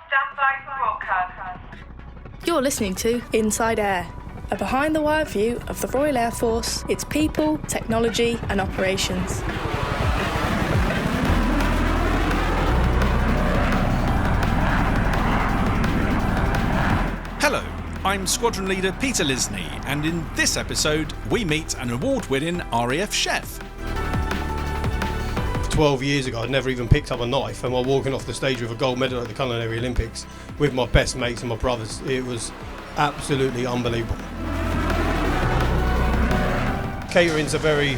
Stand by for broadcast. You're listening to Inside Air, a behind-the-wire view of the Royal Air Force, its people, technology and operations. Hello, I'm Squadron Leader Peter Lisney, and in this episode we meet an award-winning RAF chef. 12 years ago, I'd never even picked up a knife, and while walking off the stage with a gold medal at the Culinary Olympics with my best mates and my brothers, it was absolutely unbelievable. Catering's a very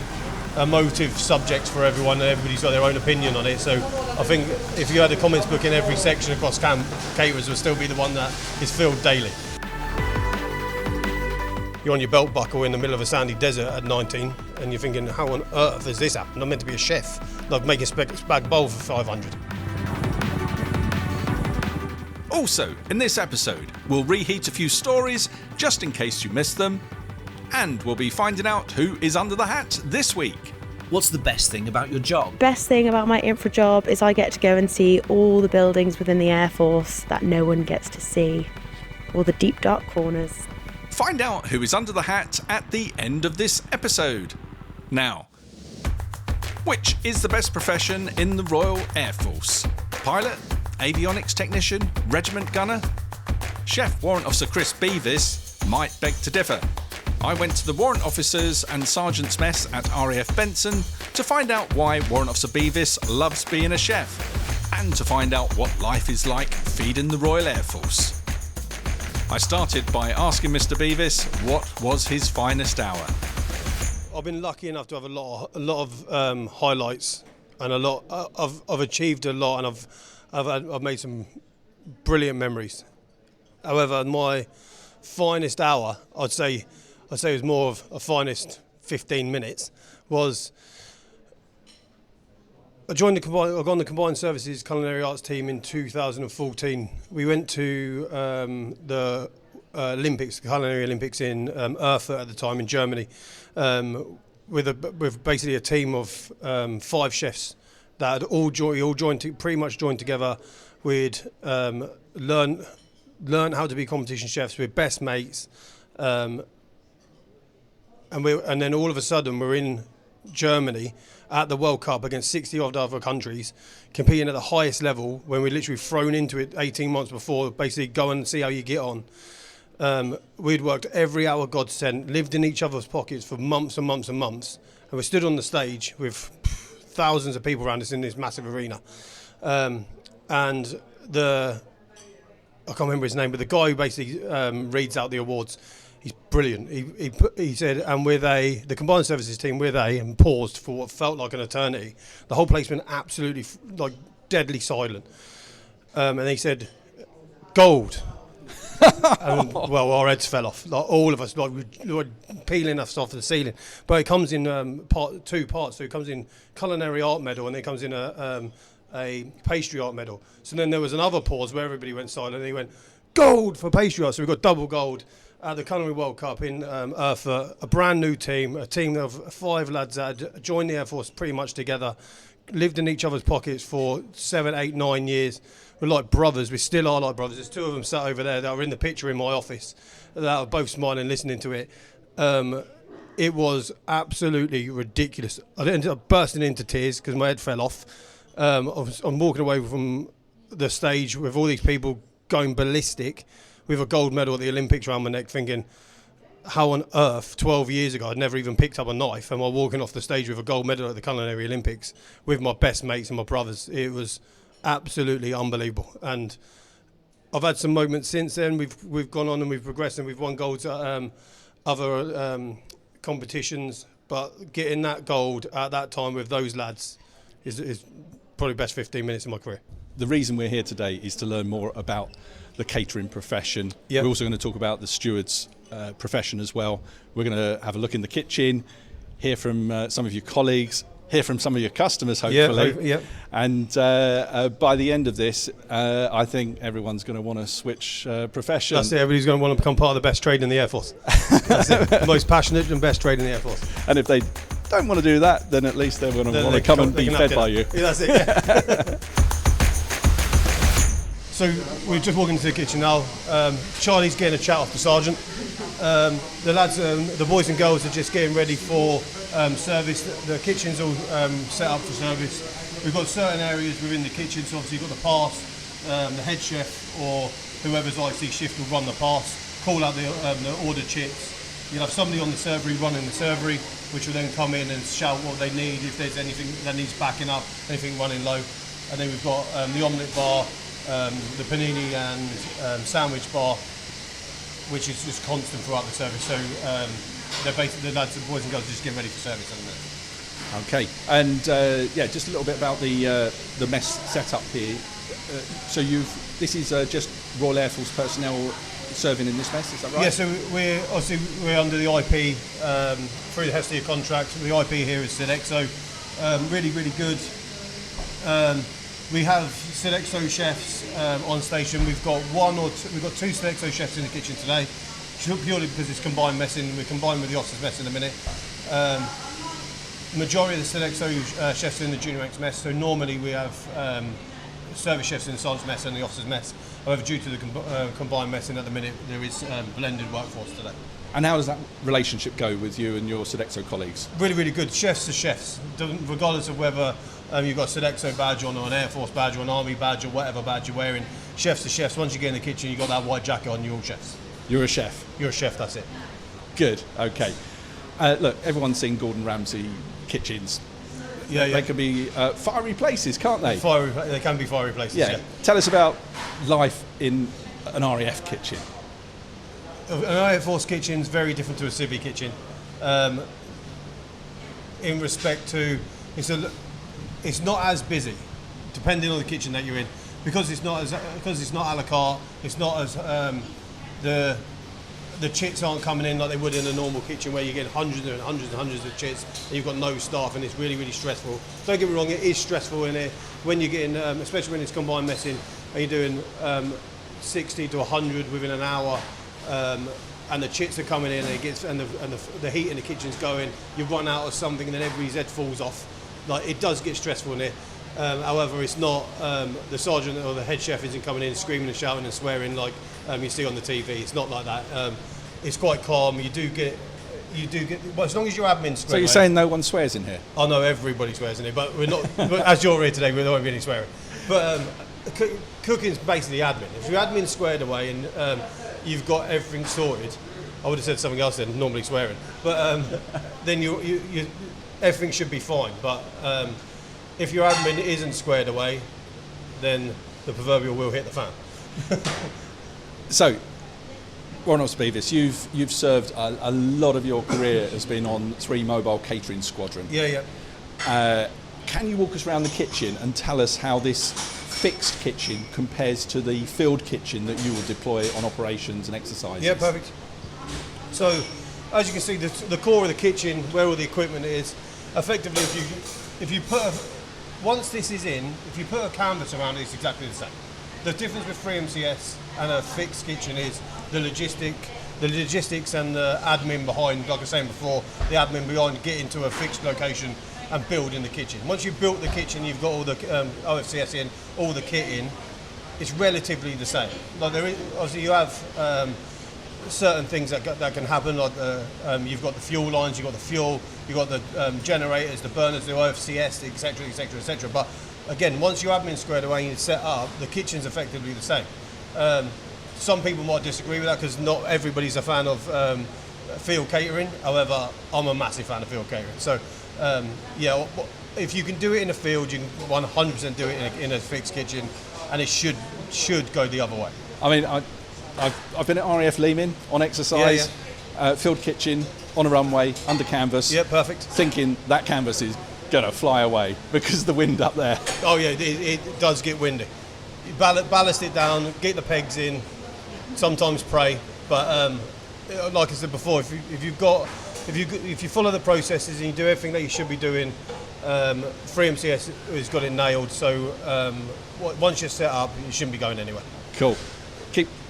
emotive subject for everyone, and everybody's got their own opinion on it, so I think if you had a comments book in every section across camp, caterers would still be the one that is filled daily. You're on your belt buckle in the middle of a sandy desert at 19 and you're thinking, how on earth has this happened? I'm meant to be a chef. Like making spag bowl for 500. Also, in this episode, we'll reheat a few stories just in case you missed them, and we'll be finding out who is under the hat this week. What's the best thing about your job? Best thing about my infra job is I get to go and see all the buildings within the Air Force that no one gets to see. All the deep dark corners. Find out who is under the hat at the end of this episode. Now, which is the best profession in the Royal Air Force? Pilot? Avionics technician? Regiment Gunner? Chef Warrant Officer Chris Beavis might beg to differ. I went to the Warrant Officers and Sergeants Mess at RAF Benson to find out why Warrant Officer Beavis loves being a chef, and to find out what life is like feeding the Royal Air Force. I started by asking Mr. Beavis what was his finest hour. I've been lucky enough to have a lot of highlights, and I've achieved a lot, and I've made some brilliant memories. However, my finest hour, I'd say it was more of a finest 15 minutes, was I got on the Combined Services Culinary Arts team in 2014. We went to the Olympics, the Culinary Olympics in Erfurt at the time in Germany, with basically a team of 5 chefs that had pretty much joined together. We'd learn how to be competition chefs with best mates, and then all of a sudden we're in Germany at the World Cup against 60 odd other countries, competing at the highest level, when we're literally thrown into it 18 months before, basically go and see how you get on. We'd worked every hour God sent, lived in each other's pockets for months and months and months, and we stood on the stage with thousands of people around us in this massive arena. And I can't remember his name, but the guy who basically reads out the awards, he's brilliant. He said, and the Combined Services team, and paused for what felt like an eternity. The whole place went absolutely deadly silent. And he said, gold. And, well, our heads fell off. Like all of us, we were peeling us off the ceiling. But it comes in two parts. So it comes in culinary art medal, and then it comes in a pastry art medal. So then there was another pause where everybody went silent, and he went, gold for pastry art. So we got double gold at the Culinary World Cup in Erfurt, a brand new team, a team of 5 lads that had joined the Air Force pretty much together, lived in each other's pockets for 7, 8, 9 years. We're like brothers, we still are like brothers. There's 2 of them sat over there that are in the picture in my office that are both smiling, listening to it. It was absolutely ridiculous. I ended up bursting into tears because my head fell off. I'm walking away from the stage with all these people going ballistic, with a gold medal at the Olympics around my neck, thinking, how on earth, 12 years ago, I'd never even picked up a knife, and while walking off the stage with a gold medal at the Culinary Olympics with my best mates and my brothers, it was absolutely unbelievable. And I've had some moments since then. We've gone on and we've progressed, and we've won golds at other competitions, but getting that gold at that time with those lads is probably the best 15 minutes of my career. The reason we're here today is to learn more about the catering profession. Yep. We're also going to talk about the stewards profession as well. We're going to have a look in the kitchen, hear from some of your colleagues, hear from some of your customers, hopefully. Yep. And by the end of this, I think everyone's going to want to switch profession. That's it. Everybody's going to want to become part of the best trade in the Air Force. That's it. The most passionate and best trade in the Air Force. And if they don't want to do that, then at least they're going to want to come and be fed by you. Yeah, that's it. Yeah. So we're just walking into the kitchen now. Charlie's getting a chat off the sergeant. The lads, the boys and girls are just getting ready for service. The kitchen's all set up for service. We've got certain areas within the kitchen, so obviously you've got the pass, the head chef or whoever's IC shift will run the pass, call out the ordered chits. You'll have somebody on the servery running the servery, which will then come in and shout what they need, if there's anything that needs backing up, anything running low. And then we've got the omelette bar, the panini and sandwich bar, which is just constant throughout the service. So they're basically, the lads, the boys and girls are just getting ready for service at the minute. Okay, and just a little bit about the mess setup here. So this is just Royal Air Force personnel serving in this mess, is that right? Yeah, so we're under the IP through the Hestia contract. The IP here is Sodexo, really good. We have Sodexo chefs on station. We've got two Sodexo chefs in the kitchen today, purely because it's combined messing. We're combined with the officers' mess in a minute. Majority of the Sodexo chefs are in the junior ranks mess. So normally we have service chefs in the sergeant's mess and the officers' mess. However, due to the combined messing at the minute, there is blended workforce today. And how does that relationship go with you and your Sodexo colleagues? Really good. Chefs are chefs, regardless of whether you've got a Sodexo badge on or an Air Force badge or an Army badge or whatever badge you're wearing. Chefs are chefs. Once you get in the kitchen, you've got that white jacket on, you're all chefs. You're a chef? You're a chef, that's it. Good, okay. Look, everyone's seen Gordon Ramsay kitchens. Yeah. They can be fiery places, can't they? They can be fiery places, yeah. Tell us about life in an RAF kitchen. An Air Force kitchen is very different to a civvy kitchen. In respect to, it's not as busy, depending on the kitchen that you're in, because it's not a la carte. It's not as the chits aren't coming in like they would in a normal kitchen where you get hundreds of chits and you've got no staff, and it's really stressful. Don't get me wrong, it is stressful in there when you're getting, especially when it's combined messing and you're doing 60 to 100 within an hour, and the chits are coming in and it gets, and the heat in the kitchen's going. You run out of something and then everybody's head falls off. Like, it does get stressful in there. However, it's not, the sergeant or the head chef isn't coming in screaming and shouting and swearing like you see on the TV. It's not like that. It's quite calm. You do get, well, as long as your admin's squared. So you're saying no one swears in here? Oh no, everybody swears in here, but we're not. But as you're here today, we're not really swearing. But cooking's basically admin. If your admin's squared away and you've got everything sorted, I would have said something else then, normally swearing. But then you everything should be fine. But if your admin isn't squared away, then the proverbial will hit the fan. So, Warrant Officer Beavis, you've served a lot of your career has been on 3 Mobile Catering Squadron. Yeah. Can you walk us around the kitchen and tell us how this fixed kitchen compares to the field kitchen that you will deploy on operations and exercises? Yeah, perfect. So, as you can see, the core of the kitchen, where all the equipment is, effectively, if you put once this is in, if you put a canvas around it, it's exactly the same. The difference with 3MCS and a fixed kitchen is the logistics and the admin behind, like I was saying before, the admin behind getting to a fixed location and building the kitchen. Once you've built the kitchen, you've got all the OFCS in, all the kit in, it's relatively the same. Like obviously you have certain things that can happen, like you've got the fuel lines, you've got the fuel, you've got the generators, the burners, the OFCS, etc. But again, once your admin's squared away and you're set up, the kitchen's effectively the same. Some people might disagree with that because not everybody's a fan of field catering. However, I'm a massive fan of field catering. So, if you can do it in a field, you can 100% do it in a fixed kitchen, and it should go the other way. I mean, I've been at RAF Leman on exercise, field kitchen, on a runway, under canvas. Yeah, perfect. Thinking that canvas is going to fly away because of the wind up there. Oh yeah, it does get windy. You ballast it down, get the pegs in, sometimes pray, but like I said before, if you follow the processes and you do everything that you should be doing, 3MCS has got it nailed. So once you're set up, you shouldn't be going anywhere. Cool.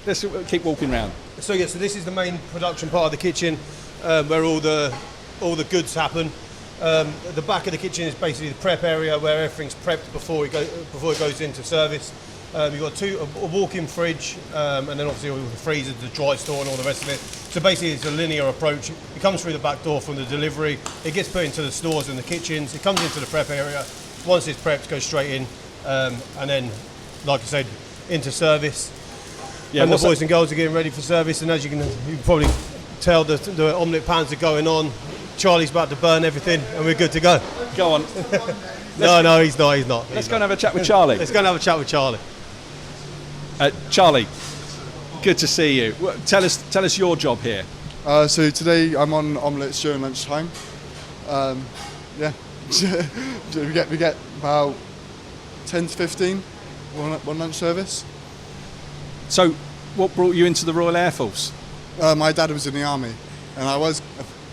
Let's keep walking around. So so this is the main production part of the kitchen, where all the goods happen. The back of the kitchen is basically the prep area where everything's prepped before it goes into service. You've got a walk-in fridge, and then obviously all the freezers, the dry store, and all the rest of it. So basically, it's a linear approach. It comes through the back door from the delivery. It gets put into the stores and the kitchens. It comes into the prep area. Once it's prepped, goes straight in, and then, like I said, into service. Yeah, and the boys and girls are getting ready for service. And as you can probably tell, the omelette pans are going on. Charlie's about to burn everything, and we're good to go. Go on. No, he's not. Let's go and have a chat with Charlie. Let's go and have a chat with Charlie. Charlie, good to see you. Tell us your job here. So today I'm on omelettes during lunchtime. Yeah, we get about 10 to 15 one lunch service. So, what brought you into the Royal Air Force? My dad was in the army, and I was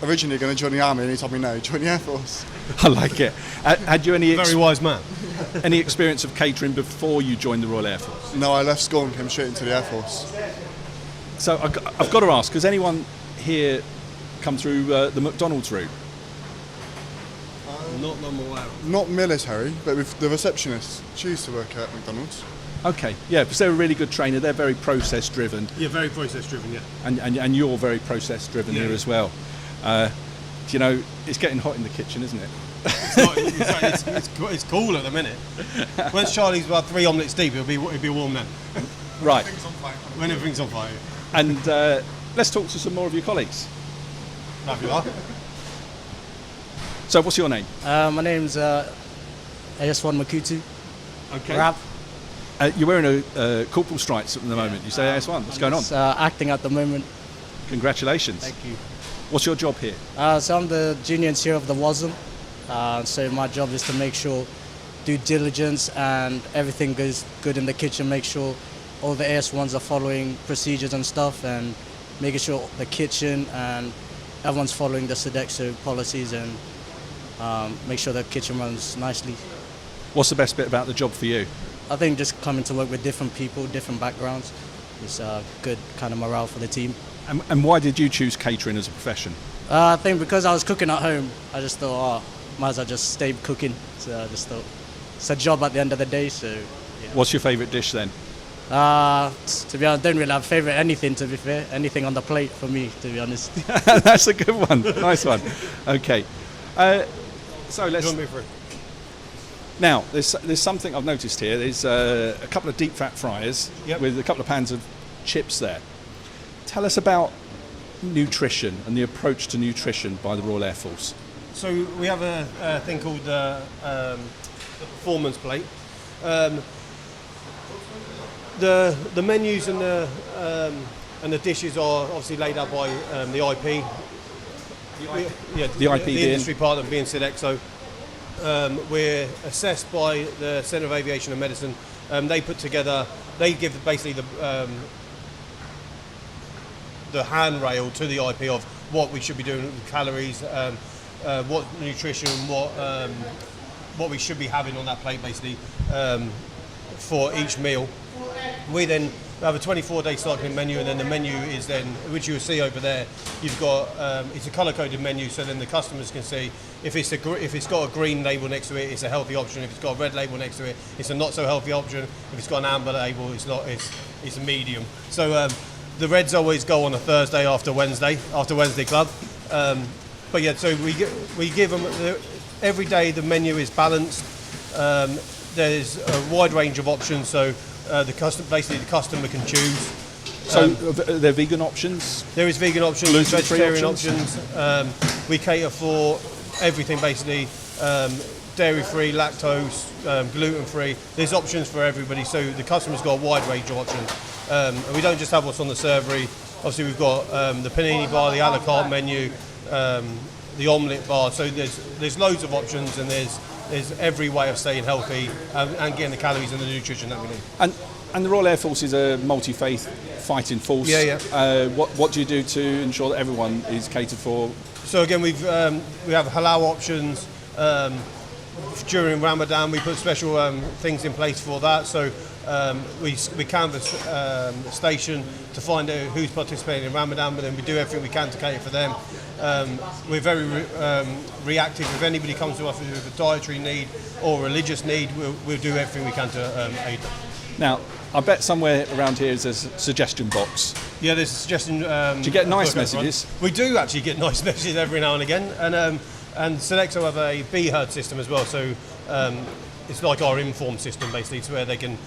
originally going to join the army, and he told me no, join the Air Force. I like it. Had you any very wise man? Any experience of catering before you joined the Royal Air Force? No, I left school and came straight into the Air Force. So I've got to ask, has anyone here come through the McDonald's route? Not I'm aware of. Not military, but with the receptionist. She used to work at McDonald's. Okay, yeah, because they're a really good trainer. They're very process driven. Yeah, very process driven. Yeah. And you're very process driven here as well. You know, it's getting hot in the kitchen, isn't it? It's cool at the minute. Once Charlie's about 3 omelettes deep, it'll be warm then. Right. When everything's on fire. And let's talk to some more of your colleagues. Like you are. So, what's your name? My name's AS1 Makutu. Okay. Rap. You're wearing a corporal stripes at the moment. You say AS1. What's going on? Acting at the moment. Congratulations. Thank you. What's your job here? So I'm the junior engineer of the WASM. So my job is to make sure due diligence and everything goes good in the kitchen, make sure all the AS1s are following procedures and stuff, and making sure the kitchen and everyone's following the Sodexo policies, and make sure the kitchen runs nicely. What's the best bit about the job for you? I think just coming to work with different people, different backgrounds, is a good kind of morale for the team. And why did you choose catering as a profession? I think because I was cooking at home, I just thought, might as well just stay cooking. So I just thought it's a job at the end of the day. So, yeah. What's your favourite dish then? To be honest, I don't really have favourite anything. To be fair, anything on the plate for me. To be honest. That's a good one. Nice one. Okay. So let's. Now, there's something I've noticed here. There's a couple of deep fat fryers with a couple of pans of chips there. Tell us about nutrition and the approach to nutrition by the Royal Air Force. So we have a thing called the performance plate. The menus and the dishes are obviously laid out by the IP. The industry partner being Sodexo. We're assessed by the Centre of Aviation and Medicine. They put together. They give basically the handrail to the IP of what we should be doing with calories, what nutrition, what we should be having on that plate, basically, for each meal. We then have a 24-day cycling menu, and then the menu is then, which you'll see over there. You've got it's a colour-coded menu, so then the customers can see if it's got a green label next to it, it's a healthy option. If it's got a red label next to it, it's a not so healthy option. If it's got an amber label, it's not. It's a medium. So the reds always go on a Thursday after Wednesday club. But yeah, so we give them every day. The menu is balanced. There's a wide range of options, so the customer can choose. So there are vegan options? There is vegan options, vegetarian options. We cater for everything basically. Dairy-free, lactose, gluten-free. There's options for everybody, so the customer's got a wide range of options. And we don't just have what's on the servery. Obviously, we've got the panini bar, the a la carte menu, the omelette bar. So there's loads of options, and there's every way of staying healthy and getting the calories and the nutrition that we need. And the Royal Air Force is a multi-faith fighting force. Yeah. What do you do to ensure that everyone is catered for? So again, we have halal options. During Ramadan, we put special things in place for that. So we canvass the station to find out who's participating in Ramadan, but then we do everything we can to cater for them. We're very reactive. If anybody comes to us with a dietary need or religious need, we'll do everything we can to aid them. Now, I bet somewhere around here is a suggestion box. Yeah, there's a suggestion. Do you get nice messages? We do actually get nice messages every now and again, and Sodexo have a BHERD system as well. So it's like our Inform system basically, to where they can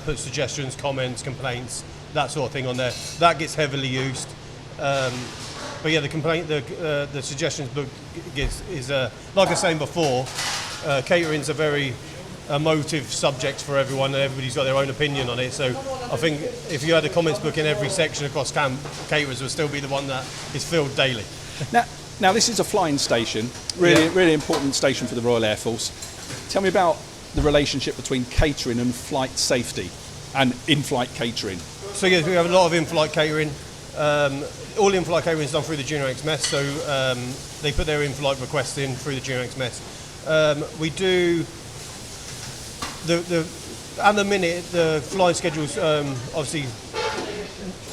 put suggestions, comments, complaints, that sort of thing on there. That gets heavily used. But yeah, the suggestions book is like I was saying before. Catering's a very emotive subject for everyone, and everybody's got their own opinion on it. So I think if you had a comments book in every section across camp, caterers would still be the one that is filled daily. Now this is a flying station, really important station for the Royal Air Force. Tell me about the relationship between catering and flight safety, and in-flight catering. So yes, we have a lot of in-flight catering. All in-flight catering is done through the Junior Ranks Mess, so they put their in-flight requests in through the Junior Ranks Mess. We do at the minute the flying schedule's obviously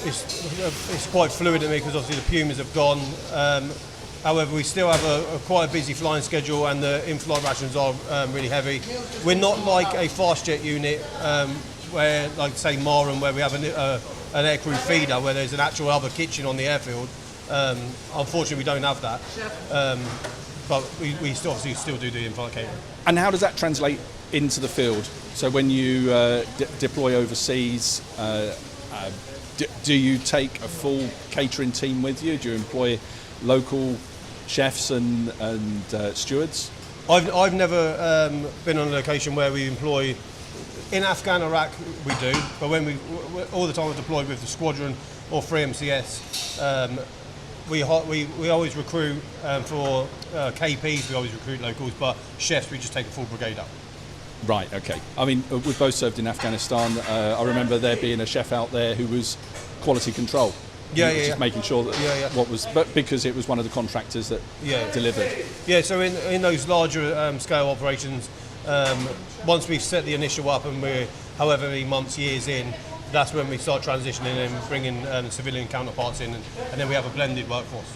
it's quite fluid at me because obviously the Pumas have gone. However, we still have quite a busy flying schedule, and the in-flight rations are really heavy. We're not like a fast jet unit where, like say Marham, where we have an aircrew feeder where there's an actual other kitchen on the airfield. Unfortunately, we don't have that, but we still do the in-flight catering. And how does that translate into the field? So when you deploy overseas, do you take a full catering team with you? Do you employ local chefs and stewards? I've never been on a location where we employ. In Afghan Iraq we do, but when we all the time we're deployed with the squadron or 3MCS, we always recruit for KPs. We always recruit locals, but chefs we just take a full brigade up. Right. Okay. I mean, we've both served in Afghanistan. I remember there being a chef out there who was quality control. Just making sure that what was, but because it was one of the contractors that delivered. Yeah. So in those larger scale operations. Once we've set the initial up and we're however many months, years in, that's when we start transitioning and bringing civilian counterparts in, and then we have a blended workforce.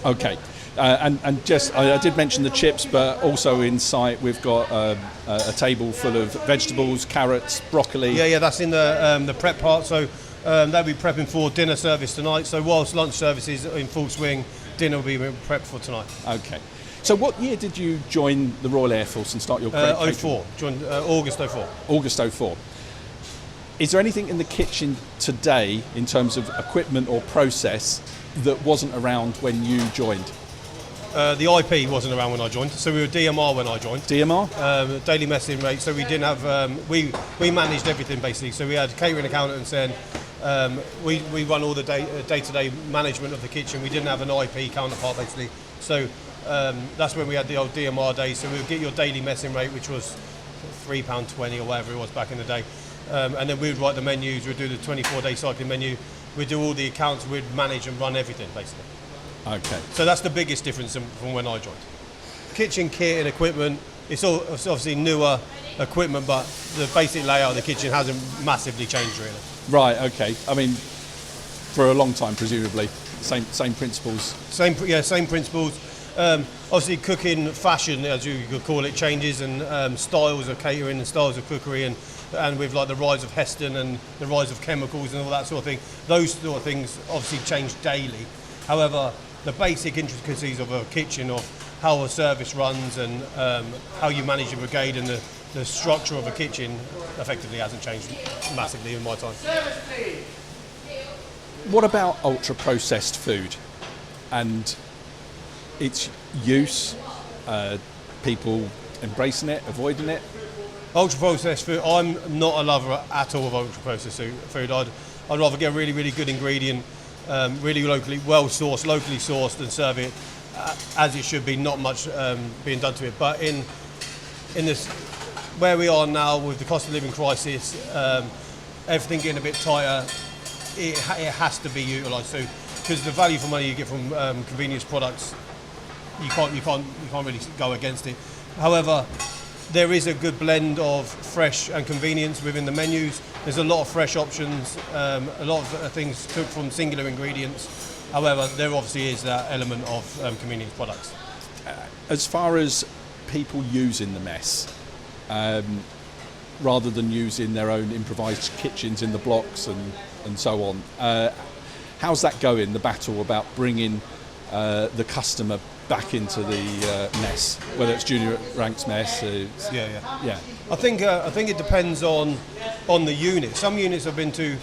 Okay, and just I did mention the chips, but also in sight we've got a table full of vegetables, carrots, broccoli. Yeah, that's in the prep part. So they'll be prepping for dinner service tonight. So whilst lunch service is in full swing, dinner will be prepped for tonight. Okay. So what year did you join the Royal Air Force and start your career? 04. Joined August 04. August 04. Is there anything in the kitchen today in terms of equipment or process that wasn't around when you joined? The IP wasn't around when I joined, so we were DMR when I joined. DMR? Daily messing rate. So we didn't have. We managed everything basically. So we had catering accountants and we run all the day-to-day management of the kitchen. We didn't have an IP counterpart basically. So. That's when we had the old DMR days, so we would get your daily messing rate, which was £3.20 or whatever it was back in the day, and then we would write the menus, we'd do the 24-day cycling menu, we'd do all the accounts, we'd manage and run everything basically. Okay. So that's the biggest difference from when I joined. Kitchen kit and equipment, it's obviously newer equipment, but the basic layout of the kitchen hasn't massively changed really. Right, okay. I mean, for a long time presumably, same principles. Same principles. Obviously cooking fashion, as you could call it, changes, and styles of catering and styles of cookery, and with like the rise of Heston and the rise of chemicals and all that sort of thing, those sort of things obviously change daily. However, the basic intricacies of a kitchen, of how a service runs and how you manage your brigade and the structure of a kitchen effectively hasn't changed massively in my time. What about ultra processed food and its use, people embracing it, avoiding it? Ultra processed food, I'm not a lover at all of ultra processed food. I'd rather get a really, really good ingredient, really locally sourced, and serve it as it should be, not much being done to it. But in this, where we are now with the cost of living crisis, everything getting a bit tighter, it has to be utilised. So, because the value for money you get from convenience products, you can't really go against it. However, there is a good blend of fresh and convenience within the menus. There's a lot of fresh options, a lot of things cooked from singular ingredients. However, there obviously is that element of convenience products. As far as people using the mess, rather than using their own improvised kitchens in the blocks and so on. How's that going, the battle about bringing the customer back into the mess, whether it's junior ranks mess? Yeah. I think it depends on the unit. Some units I've been to,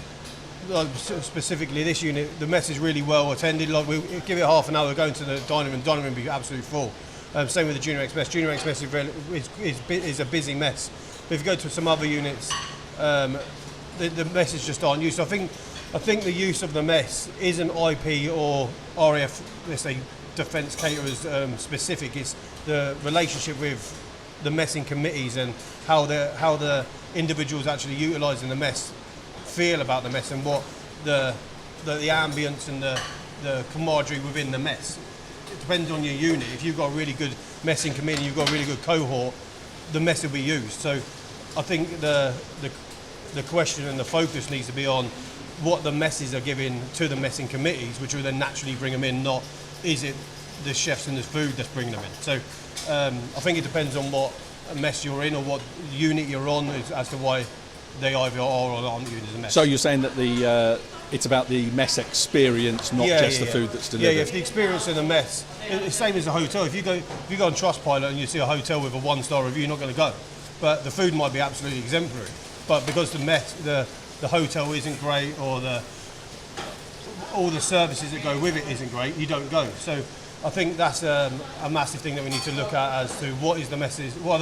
like specifically this unit, the mess is really well attended. Like we give it half an hour, going to the dining room will be absolutely full. Same with the junior ranks mess. Junior ranks mess is a busy mess. But if you go to some other units, the messes just aren't used. So I think the use of the mess isn't IP or RAF, let's say, defence caterers specific. It's the relationship with the messing committees and how the individuals actually utilising the mess feel about the mess and what the ambience and the camaraderie within the mess. It depends on your unit. If you've got a really good messing committee, you've got a really good cohort, the mess will be used. So I think the question and the focus needs to be on what the messes are giving to the messing committees, which will then naturally bring them in, not is it the chefs and the food that's bringing them in. So I think it depends on what mess you're in or what unit you're on as to why they either are or aren't used as a mess. So you're saying that it's about the mess experience, not just the food that's delivered? Yeah, if the experience in the mess, it's the same as a hotel. If you go on Trustpilot and you see a hotel with a 1-star review, you're not going to go. But the food might be absolutely exemplary. But because the hotel isn't great or all the services that go with it isn't great, you don't go. So I think that's a massive thing that we need to look at as to what are the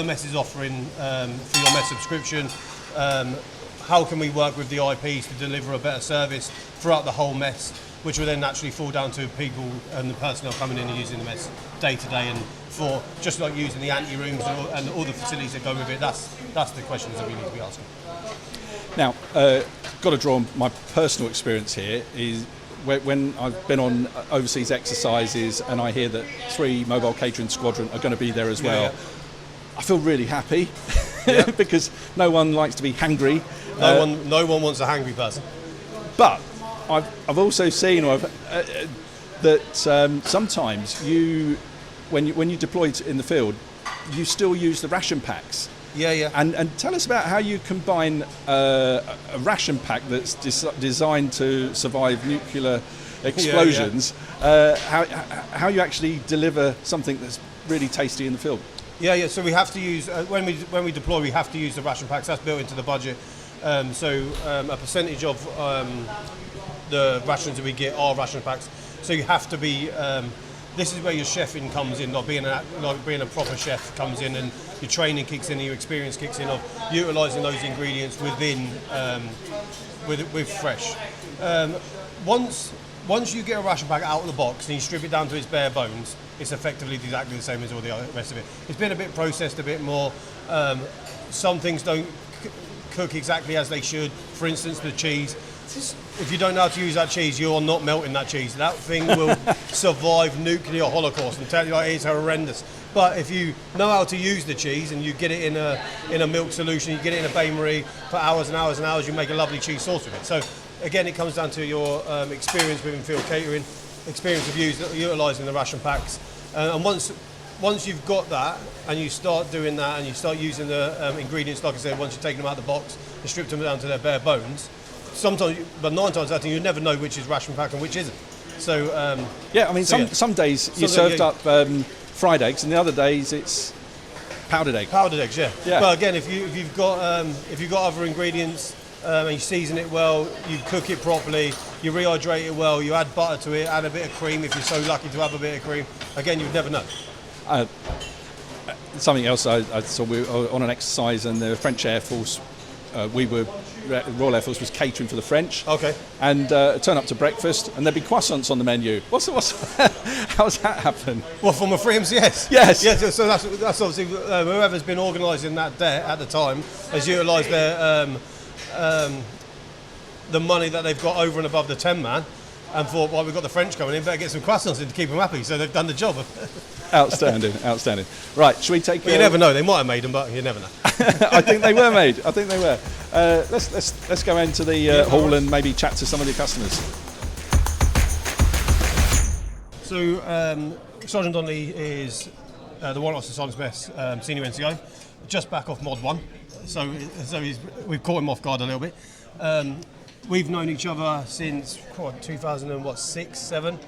messes offering for your mess subscription. How can we work with the IPs to deliver a better service throughout the whole mess, which will then naturally fall down to people and the personnel coming in and using the mess day to day, and for just like using the ante rooms and all the facilities that go with it. That's the questions that we need to be asking. Now, got to draw on my personal experience here is when I've been on overseas exercises and I hear that 3 mobile catering squadron are going to be there as well. I feel really happy because no one likes to be hangry. No one wants a hangry person. But I've also seen that sometimes when you deploy in the field, you still use the ration packs. Yeah. And tell us about how you combine a ration pack that's designed to survive nuclear explosions. How you actually deliver something that's really tasty in the field. Yeah. So we have to use when we deploy, we have to use the ration packs. That's built into the budget. So a percentage of the rations that we get are ration packs. So you have to be. This is where your chefing comes in, like being a proper chef comes in, and your training kicks in, and your experience kicks in of utilising those ingredients within with fresh. Once you get a ration pack out of the box and you strip it down to its bare bones, it's effectively exactly the same as all the rest of it. It's been a bit processed, a bit more. Some things don't cook exactly as they should. For instance, the cheese. If you don't know how to use that cheese, you're not melting that cheese. That thing will survive nuclear holocaust. And tell you, it's horrendous. But if you know how to use the cheese and you get it in a milk solution, you get it in a bain-marie for hours and hours and hours, you make a lovely cheese sauce with it. So again, it comes down to your experience within field catering, experience of utilising the ration packs, and once you've got that and you start doing that and you start using the ingredients, like I said, once you've taken them out of the box and stripped them down to their bare bones, sometimes, but 9 times out of 10, you never know which is ration pack and which isn't. So some days you served up fried eggs, and the other days it's powdered egg. Powdered eggs, yeah. But again, if you've got other ingredients and you season it well, you cook it properly, you rehydrate it well, you add butter to it, add a bit of cream if you're so lucky to have a bit of cream. Again, you'd never know. Something else I saw, we were on an exercise and the French Air Force, Royal Air Force was catering for the French. Okay. And turn up to breakfast and there'd be croissants on the menu. How's that happen? Well, from a 3MCS? Yes. Yes. So that's obviously whoever's been organising that day at the time has utilised their the money that they've got over and above the 10-man. And thought, well, we've got the French coming in, better get some croissants in to keep them happy. So they've done the job. Outstanding. Right, should we take? Well, you never know. They might have made them, but you never know. I think they were made. Let's go into the hall and maybe chat to some of the customers. So Sergeant Donnelly is the Warrant Officer Sergeant's Mess Senior NCO, just back off Mod 1. so we've caught him off guard a little bit. We've known each other since 2006, 7.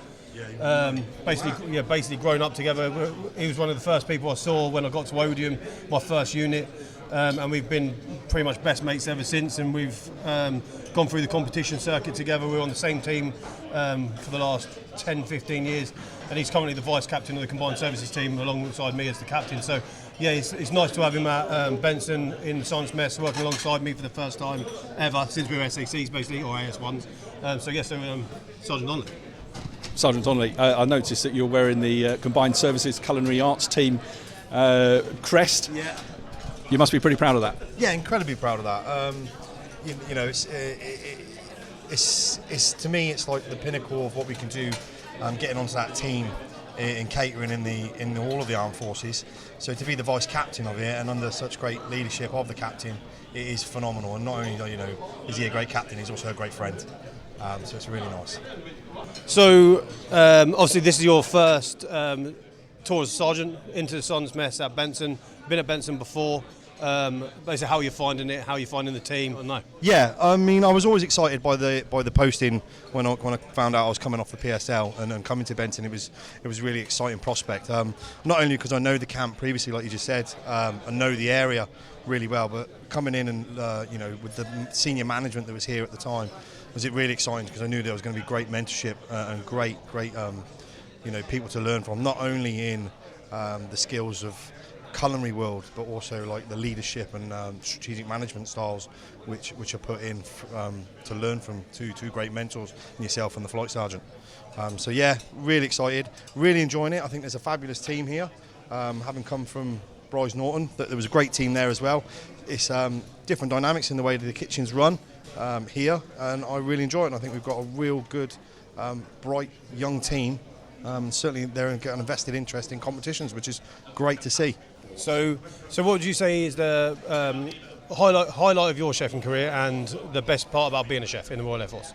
Basically grown up together. He was one of the first people I saw when I got to Odium, my first unit, and we've been pretty much best mates ever since. And we've gone through the competition circuit together. We're on the same team for the last 10, 15 years, and he's currently the vice captain of the combined services team alongside me as the captain. So yeah, it's nice to have him at Benson in the Sergeant's Mess, working alongside me for the first time ever since we were SACs basically, or AS1s. Sergeant Donnelly. Sergeant Donnelly, I noticed that you're wearing the Combined Services Culinary Arts Team crest. Yeah. You must be pretty proud of that. Yeah, incredibly proud of that. It's to me, it's like the pinnacle of what we can do, getting onto that team in catering in all of the armed forces. So to be the vice captain of it and under such great leadership of the captain, it is phenomenal. And not only is he a great captain, he's also a great friend. So it's really nice. So obviously this is your first tour as a sergeant into the Sergeant's Mess at Benson. Been at Benson before. Basically, how are you finding it? How are you finding the team? No. Yeah, I mean, I was always excited by the posting when I found out I was coming off the PSL and coming to Benson. It was a really exciting prospect. Not only because I know the camp previously, like you just said, I know the area really well, but coming in and with the senior management that was here at the time, was it really exciting because I knew there was going to be great mentorship and great people to learn from, not only in the skills of culinary world, but also like the leadership and strategic management styles which are put in to learn from two great mentors, yourself and the flight sergeant. So yeah, really excited, really enjoying it. I think there's a fabulous team here. Having come from Bryce Norton, there was a great team there as well. It's different dynamics in the way that the kitchen's run here, and I really enjoy it. And I think we've got a real good, bright young team. Certainly they're getting a vested interest in competitions, which is great to see. So what would you say is the highlight of your chefing career and the best part about being a chef in the Royal Air Force?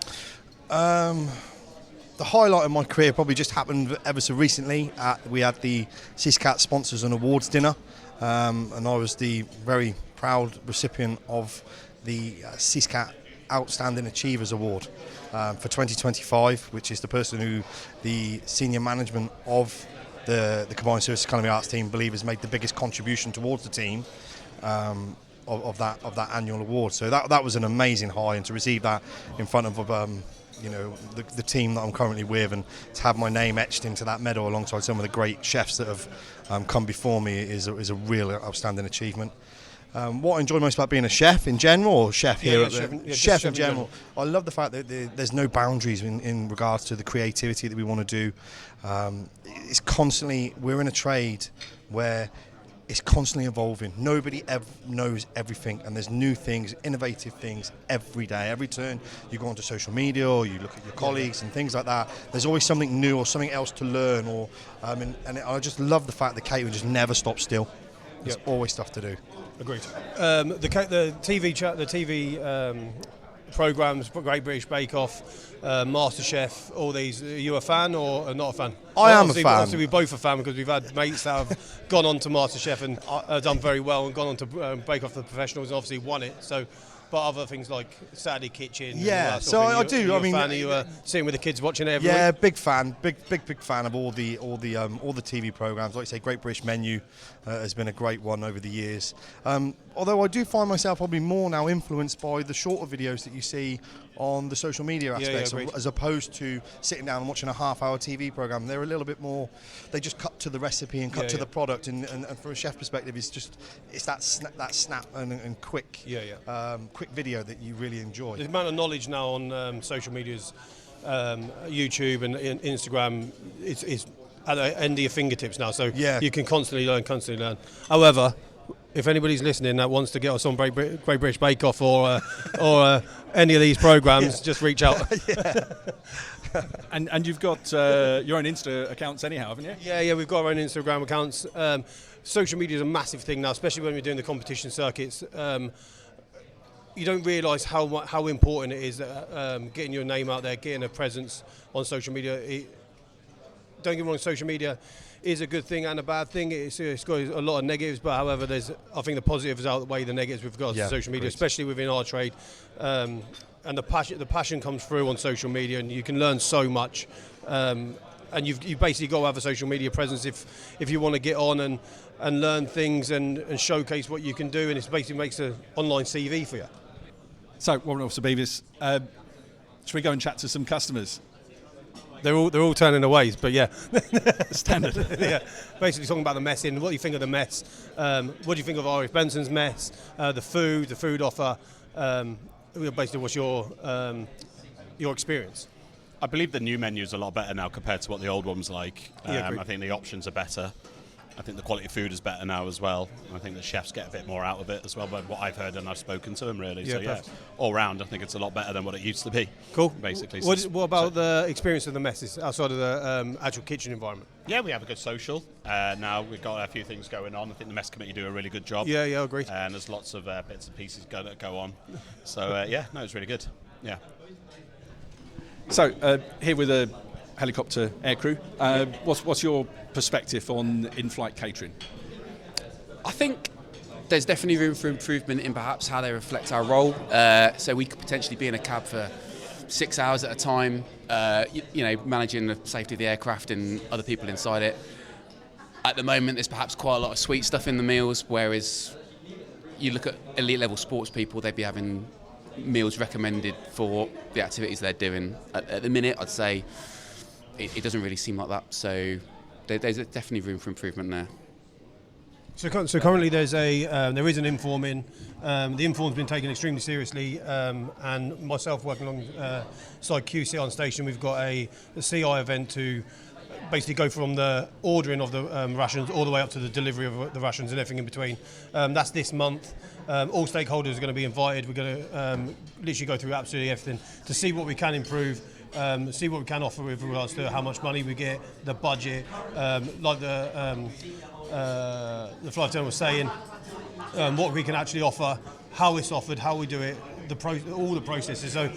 The highlight of my career probably just happened ever so recently. We had the CISCAT Sponsors and Awards dinner, and I was the very proud recipient of the CISCAT Outstanding Achievers Award for 2025, which is the person who the senior management of the Combined Services Culinary Arts team believe has made the biggest contribution towards the team of that annual award. So that was an amazing high, and to receive that in front of the team that I'm currently with, and to have my name etched into that medal alongside some of the great chefs that have come before me is a real outstanding achievement. What I enjoy most about being a chef in general, or chef here? Chef in general. I love the fact that there's no boundaries in regards to the creativity that we want to do. It's constantly, we're in a trade where it's constantly evolving. Nobody ever knows everything, and there's new things, innovative things every day. Every turn you go onto social media or you look at your colleagues and things like that, there's always something new or something else to learn. And I just love the fact that catering just never stops still. There's always stuff to do. Agreed. The TV programmes, Great British Bake Off, MasterChef, all these. Are you a fan or not a fan? I am a fan. Obviously, we're both a fan because we've had mates that have gone on to MasterChef and done very well, and gone on to Bake Off the Professionals and obviously won it. So, but other things like Saturday Kitchen. Yeah, so I do. I mean, are you sitting with the kids watching it every week? Yeah, big fan of all the TV programs. Like you say, Great British Menu has been a great one over the years. Although I do find myself probably more now influenced by the shorter videos that you see on the social media aspects, as opposed to sitting down and watching a half-hour TV program. They're a little bit more. They just cut to the recipe and cut to the product, and from a chef perspective, it's that snap and quick quick video that you really enjoy. The amount of knowledge now on social medias, YouTube and Instagram, it's at the end of your fingertips now. So you can constantly learn. However, if anybody's listening that wants to get us on Great British Bake Off or any of these programs, just reach out. And you've got your own Insta accounts anyhow, haven't you? Yeah, we've got our own Instagram accounts. Social media is a massive thing now, especially when we're doing the competition circuits. You don't realise how important it is getting your name out there, getting a presence on social media. don't get me wrong, social media is a good thing and a bad thing. It's got a lot of negatives, but however, I think the positives outweigh the negatives with regards to social media, especially within our trade. And the passion comes through on social media, and you can learn so much. And you've basically got to have a social media presence if you want to get on and learn things and showcase what you can do, and it basically makes an online CV for you. So, Warrant Officer Beavis, should we go and chat to some customers? They're all turning away, but yeah. Standard. Yeah, basically talking about the messing. What do you think of the mess? What do you think of RAF Benson's mess? The food offer. Basically, what's your experience? I believe the new menu is a lot better now compared to what the old one was like. I think the options are better. I think the quality of food is better now as well. I think the chefs get a bit more out of it as well, by what I've heard and I've spoken to them, really. All round, I think it's a lot better than what it used to be. Cool. Basically. What about the experience of the messes outside of the actual kitchen environment? Yeah, we have a good social. Now we've got a few things going on. I think the mess committee do a really good job. Yeah, I agree. And there's lots of bits and pieces that go on. So it's really good. Yeah. So here with a helicopter aircrew, what's your perspective on in-flight catering? I think there's definitely room for improvement in perhaps how they reflect our role. So we could potentially be in a cab for 6 hours at a time, managing the safety of the aircraft and other people inside it. At the moment, there's perhaps quite a lot of sweet stuff in the meals, whereas you look at elite level sports people, they'd be having meals recommended for the activities they're doing. At the minute, I'd say it doesn't really seem like that. So there's definitely room for improvement there. So currently there is an inform in. The inform's been taken extremely seriously, and myself working alongside QC on station, we've got a CI event to basically go from the ordering of the rations all the way up to the delivery of the rations and everything in between. That's this month. All stakeholders are going to be invited. We're going to literally go through absolutely everything to see what we can improve, see what we can offer with regards to how much money we get, the budget, like the flight attendant was saying, what we can actually offer, how it's offered, how we do it, all the processes. So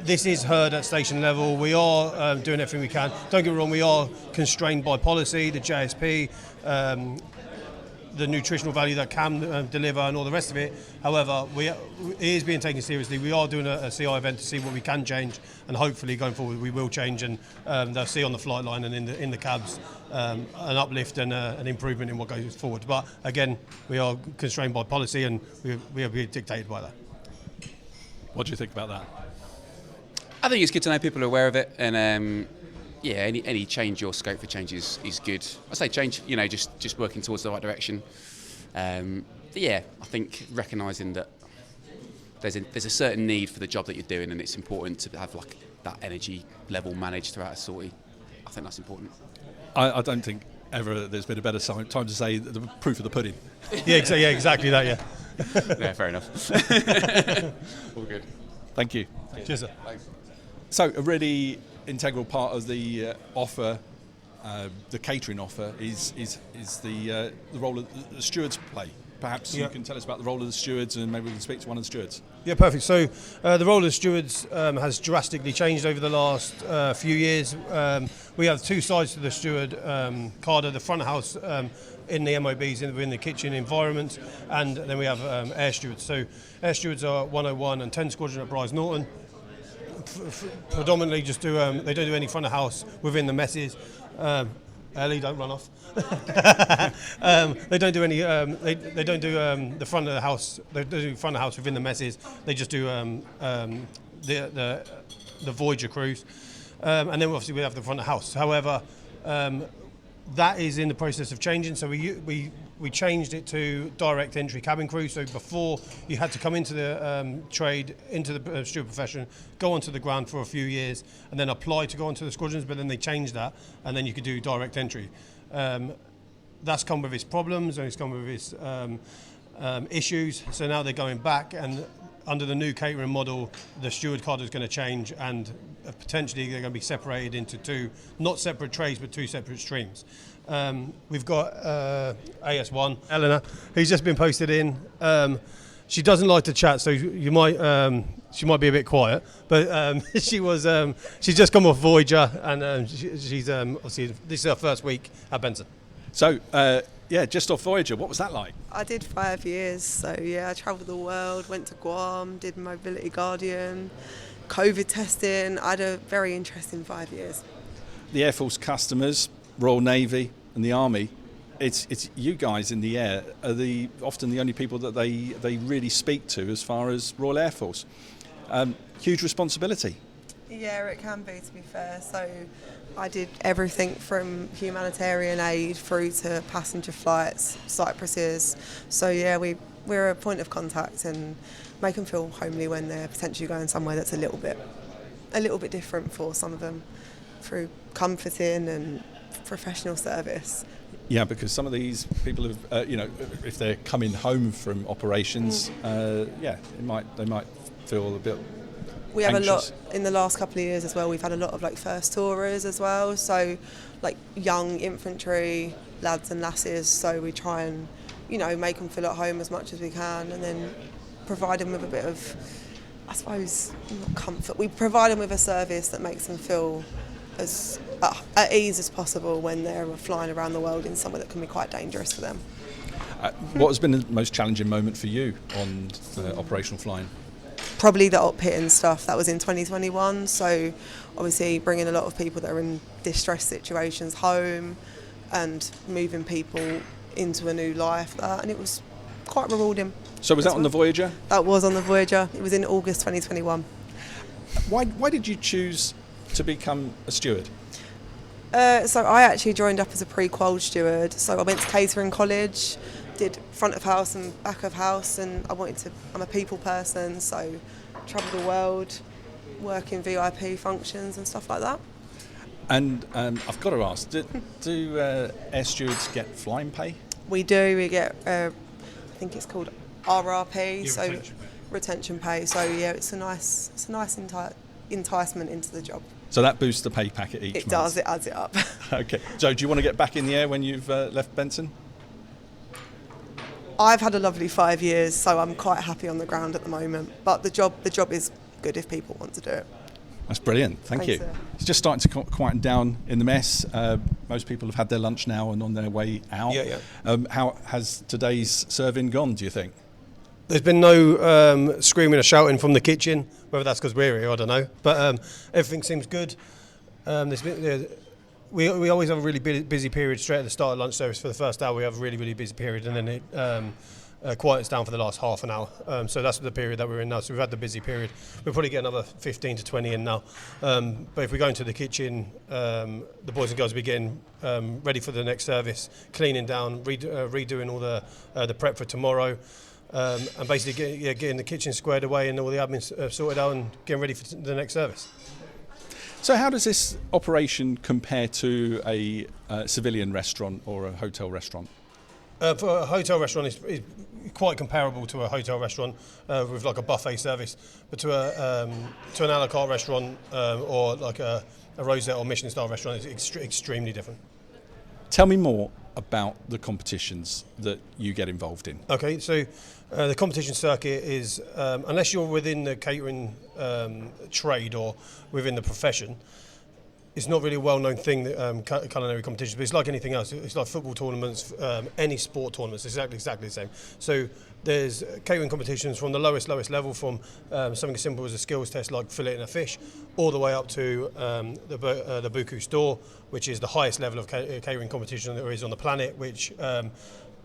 this is heard at station level. We are doing everything we can. Don't get me wrong, we are constrained by policy, the JSP, the nutritional value that can deliver and all the rest of it. However, it is being taken seriously. We are doing a CI event to see what we can change, and hopefully going forward we will change, and they'll see on the flight line and in the cabs an uplift and an improvement in what goes forward. But again, we are constrained by policy, and we are being dictated by that. What do you think about that? I think it's good to know people are aware of it, and any change or scope for change is good. I say change, just working towards the right direction. I think recognising that there's a certain need for the job that you're doing, and it's important to have like that energy level managed throughout a sortie. I think that's important. I don't think ever there's been a better time to say the proof of the pudding. Exactly that. Yeah. Yeah, fair enough. All good. Thank you. Cheers, sir. Thanks. So a really integral part of the offer, the catering offer, is the role of the stewards play. Perhaps you can tell us about the role of the stewards, and maybe we can speak to one of the stewards. Yeah, perfect. So the role of the stewards has drastically changed over the last few years. We have two sides to the steward cadre: the front of house in the MOBs, in the kitchen environment, and then we have air stewards. So air stewards are 101 and 10 Squadron at Bryce Norton. Predominantly just they don't do any front of house within the messes. Ellie, don't run off. They don't do any. They don't do the front of the house. They do front of house within the messes. They just do the Voyager crews, and then obviously we have the front of house. However, that is in the process of changing. So we changed it to direct entry cabin crew. So before you had to come into the trade, into the steward profession, go onto the ground for a few years, and then apply to go onto the squadrons. But then they changed that, and then you could do direct entry. That's come with its problems, and it's come with its issues. So now they're going back, and under the new catering model, the steward cadre is going to change, and potentially they're going to be separated into two, not separate trades, but two separate streams. We've got AS1, Eleanor, who's just been posted in. She doesn't like to chat, so you might she might be a bit quiet. But she's just come off Voyager, and she's obviously this is her first week at Benson. So just off Voyager, what was that like? I did 5 years, so I travelled the world, went to Guam, did Mobility Guardian, COVID testing. I had a very interesting 5 years. The Air Force customers, Royal Navy, and the Army. It's you guys in the air are often the only people that they really speak to as far as Royal Air Force. Huge responsibility. Yeah, it can be, to be fair. So I did everything from humanitarian aid through to passenger flights, Cypresses. So we're a point of contact and make them feel homely when they're potentially going somewhere that's a little bit different for some of them, through comforting and professional service. Yeah, because some of these people have, if they're coming home from operations, they might feel a bit. We have anxious. a lot in the last couple of years as well. We've had a lot of first tourers as well, so young infantry lads and lasses. So we try and make them feel at home as much as we can, and then provide them with a bit of, I suppose, not comfort. We provide them with a service that makes them feel as at ease as possible when they're flying around the world in somewhere that can be quite dangerous for them. What has been the most challenging moment for you on operational flying? Probably the op hitting stuff. That was in 2021, so obviously bringing a lot of people that are in distress situations home and moving people into a new life, and it was quite rewarding. So was that on the Voyager? That was on the Voyager. It was in August 2021. Why did you choose to become a steward? So I actually joined up as a pre-qual steward. So I went to catering college, did front of house and back of house, and I'm a people person, so travel the world, work in VIP functions and stuff like that. And I've got to ask, do air stewards get flying pay? We do. We get, I think it's called RRP, retention pay. So it's a nice enticement into the job. So that boosts the pay packet each month? It does, it adds it up. Okay. So do you want to get back in the air when you've left Benson? I've had a lovely 5 years, so I'm quite happy on the ground at the moment. But the job is good if people want to do it. That's brilliant. Thank you. Sir. It's just starting to quieten down in the mess. Most people have had their lunch now and on their way out. Yeah. How has today's serving gone, do you think? There's been no screaming or shouting from the kitchen, whether that's because we're here, I don't know. But everything seems good. We always have a really busy period straight at the start of lunch service. For the first hour, we have a really, really busy period, and then it quiets down for the last half an hour. So that's the period that we're in now. So we've had the busy period. We'll probably get another 15 to 20 in now. But if we go into the kitchen, the boys and girls will be getting ready for the next service, cleaning down, redoing all the prep for tomorrow. And basically getting the kitchen squared away and all the admin sorted out and getting ready for the next service. So how does this operation compare to a civilian restaurant or a hotel restaurant? For a hotel restaurant, it's quite comparable to a hotel restaurant with a buffet service, but to an a la carte restaurant or a Rosette or Michelin star restaurant, it's extremely different. Tell me more about the competitions that you get involved in. Okay, so the competition circuit is, unless you're within the catering trade or within the profession, it's not really a well-known thing, culinary competitions, but it's like anything else. It's like football tournaments, any sport tournaments, it's exactly the same. So there's catering competitions from the lowest level, from something as simple as a skills test like filleting a fish, all the way up to the Buku store, which is the highest level of catering competition there is on the planet, which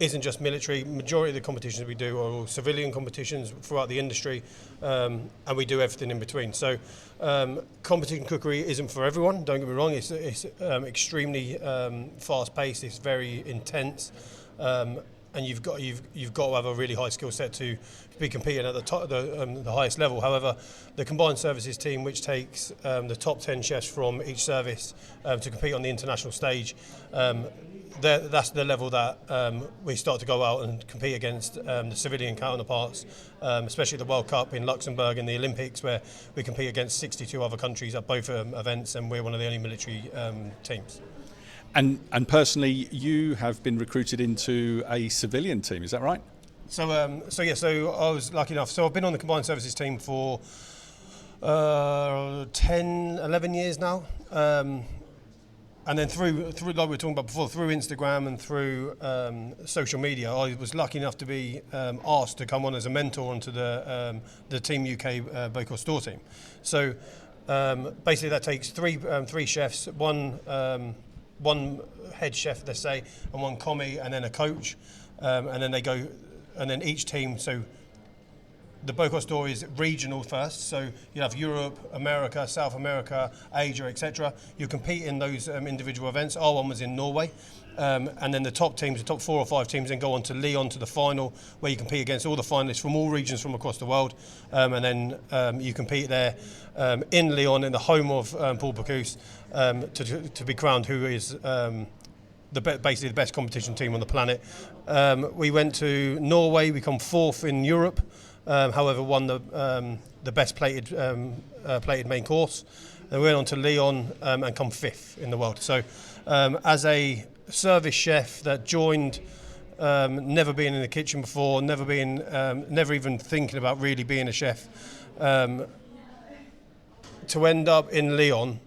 isn't just military. Majority of the competitions we do are all civilian competitions throughout the industry, and we do everything in between. So competition cookery isn't for everyone, don't get me wrong. It's extremely fast-paced, it's very intense, and you've got to have a really high skill set to be competing at the highest level. However, the combined services team, which takes the top 10 chefs from each service to compete on the international stage, that's the level that we start to go out and compete against the civilian counterparts, especially the World Cup in Luxembourg and the Olympics, where we compete against 62 other countries at both events, and we're one of the only military teams. And personally, you have been recruited into a civilian team, is that right? So I was lucky enough. So I've been on the Combined Services team for 10, 11 years now. And then through like we were talking about before, through Instagram and through social media, I was lucky enough to be asked to come on as a mentor onto the Team UK Bocuse d'Or team. So basically, that takes three chefs, one head chef, let's say, and one commie, and then a coach, and then they go, and then each team. So the Bocuse d'Or is regional first, so you have Europe, America, South America, Asia, etc. You compete in those individual events. Our one was in Norway, and then the top teams, the top 4 or 5 teams, then go on to Lyon to the final, where you compete against all the finalists from all regions from across the world, and then you compete there in Lyon, in the home of Paul Bocuse, to be crowned who is basically the best competition team on the planet. We went to Norway, we come 4th in Europe. However, won the best plated main course. Then we went on to Lyon and come 5th in the world. So, as a service chef that joined, never been in the kitchen before, never even thinking about really being a chef, to end up in Lyon.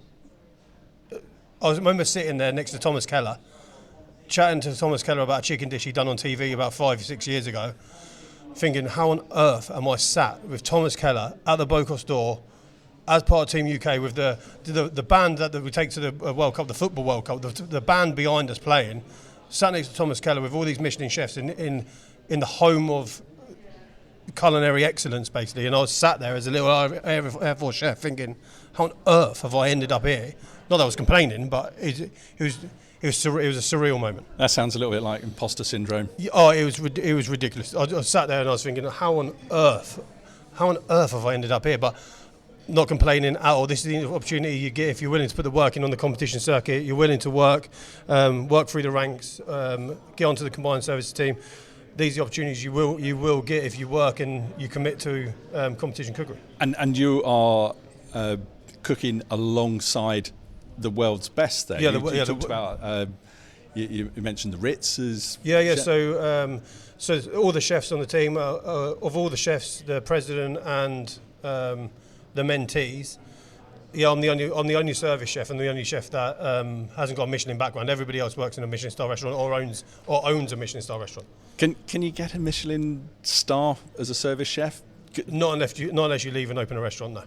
I remember sitting there next to Thomas Keller, chatting to Thomas Keller about a chicken dish he'd done on TV about 5 or 6 years ago, thinking, how on earth am I sat with Thomas Keller at the Bocuse d'Or as part of Team UK with the band that we take to the World Cup, the Football World Cup, the band behind us playing, sat next to Thomas Keller with all these Michelin chefs in the home of culinary excellence, basically. And I was sat there as a little Air Force chef thinking, how on earth have I ended up here? Not that I was complaining, but it was a surreal moment. That sounds a little bit like imposter syndrome. Oh, it was ridiculous. I sat there and I was thinking, how on earth have I ended up here? But not complaining at all. This is the opportunity you get if you're willing to put the work in on the competition circuit. You're willing to work through the ranks, get onto the Combined Services team. These are the opportunities you will get if you work and you commit to competition cookery. And you are cooking alongside the world's best there. You talked about, you mentioned the Ritz as... Yeah. So all the chefs on the team, of all the chefs, the president and the mentees, I'm the only service chef and the only chef that hasn't got a Michelin background. Everybody else works in a Michelin star restaurant or owns a Michelin star restaurant. Can you get a Michelin star as a service chef? Not unless you leave and open a restaurant, no.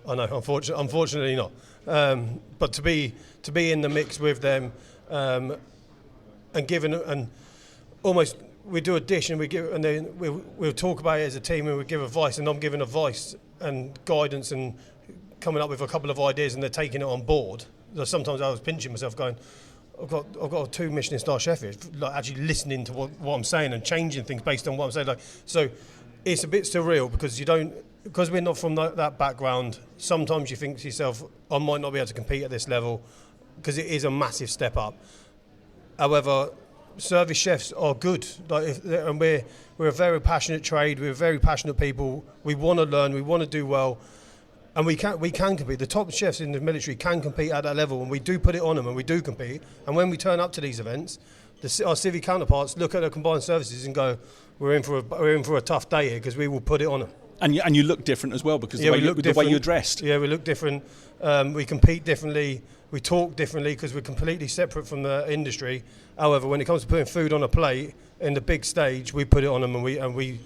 I know, unfortunately not. But to be in the mix with them, and given and almost we do a dish and then we'll talk about it as a team and we give advice, and I'm giving advice and guidance and coming up with a couple of ideas, and they're taking it on board. Sometimes I was pinching myself, going, I've got 2 Michelin star chefs here, like actually listening to what I'm saying and changing things based on what I'm saying. Like, so it's a bit surreal because we're not from that background. Sometimes you think to yourself, I might not be able to compete at this level, because it is a massive step up. However, service chefs are good, and we're a very passionate trade. We're very passionate people. We want to learn. We want to do well, and we can compete. The top chefs in the military can compete at that level, and we do put it on them, and we do compete. And when we turn up to these events, our civvy counterparts look at the Combined Services and go, "We're in for a tough day here," because we will put it on them. And you look different as well, because the way you're dressed. Yeah, we look different. We compete differently. We talk differently because we're completely separate from the industry. However, when it comes to putting food on a plate in the big stage, we put it on them, and we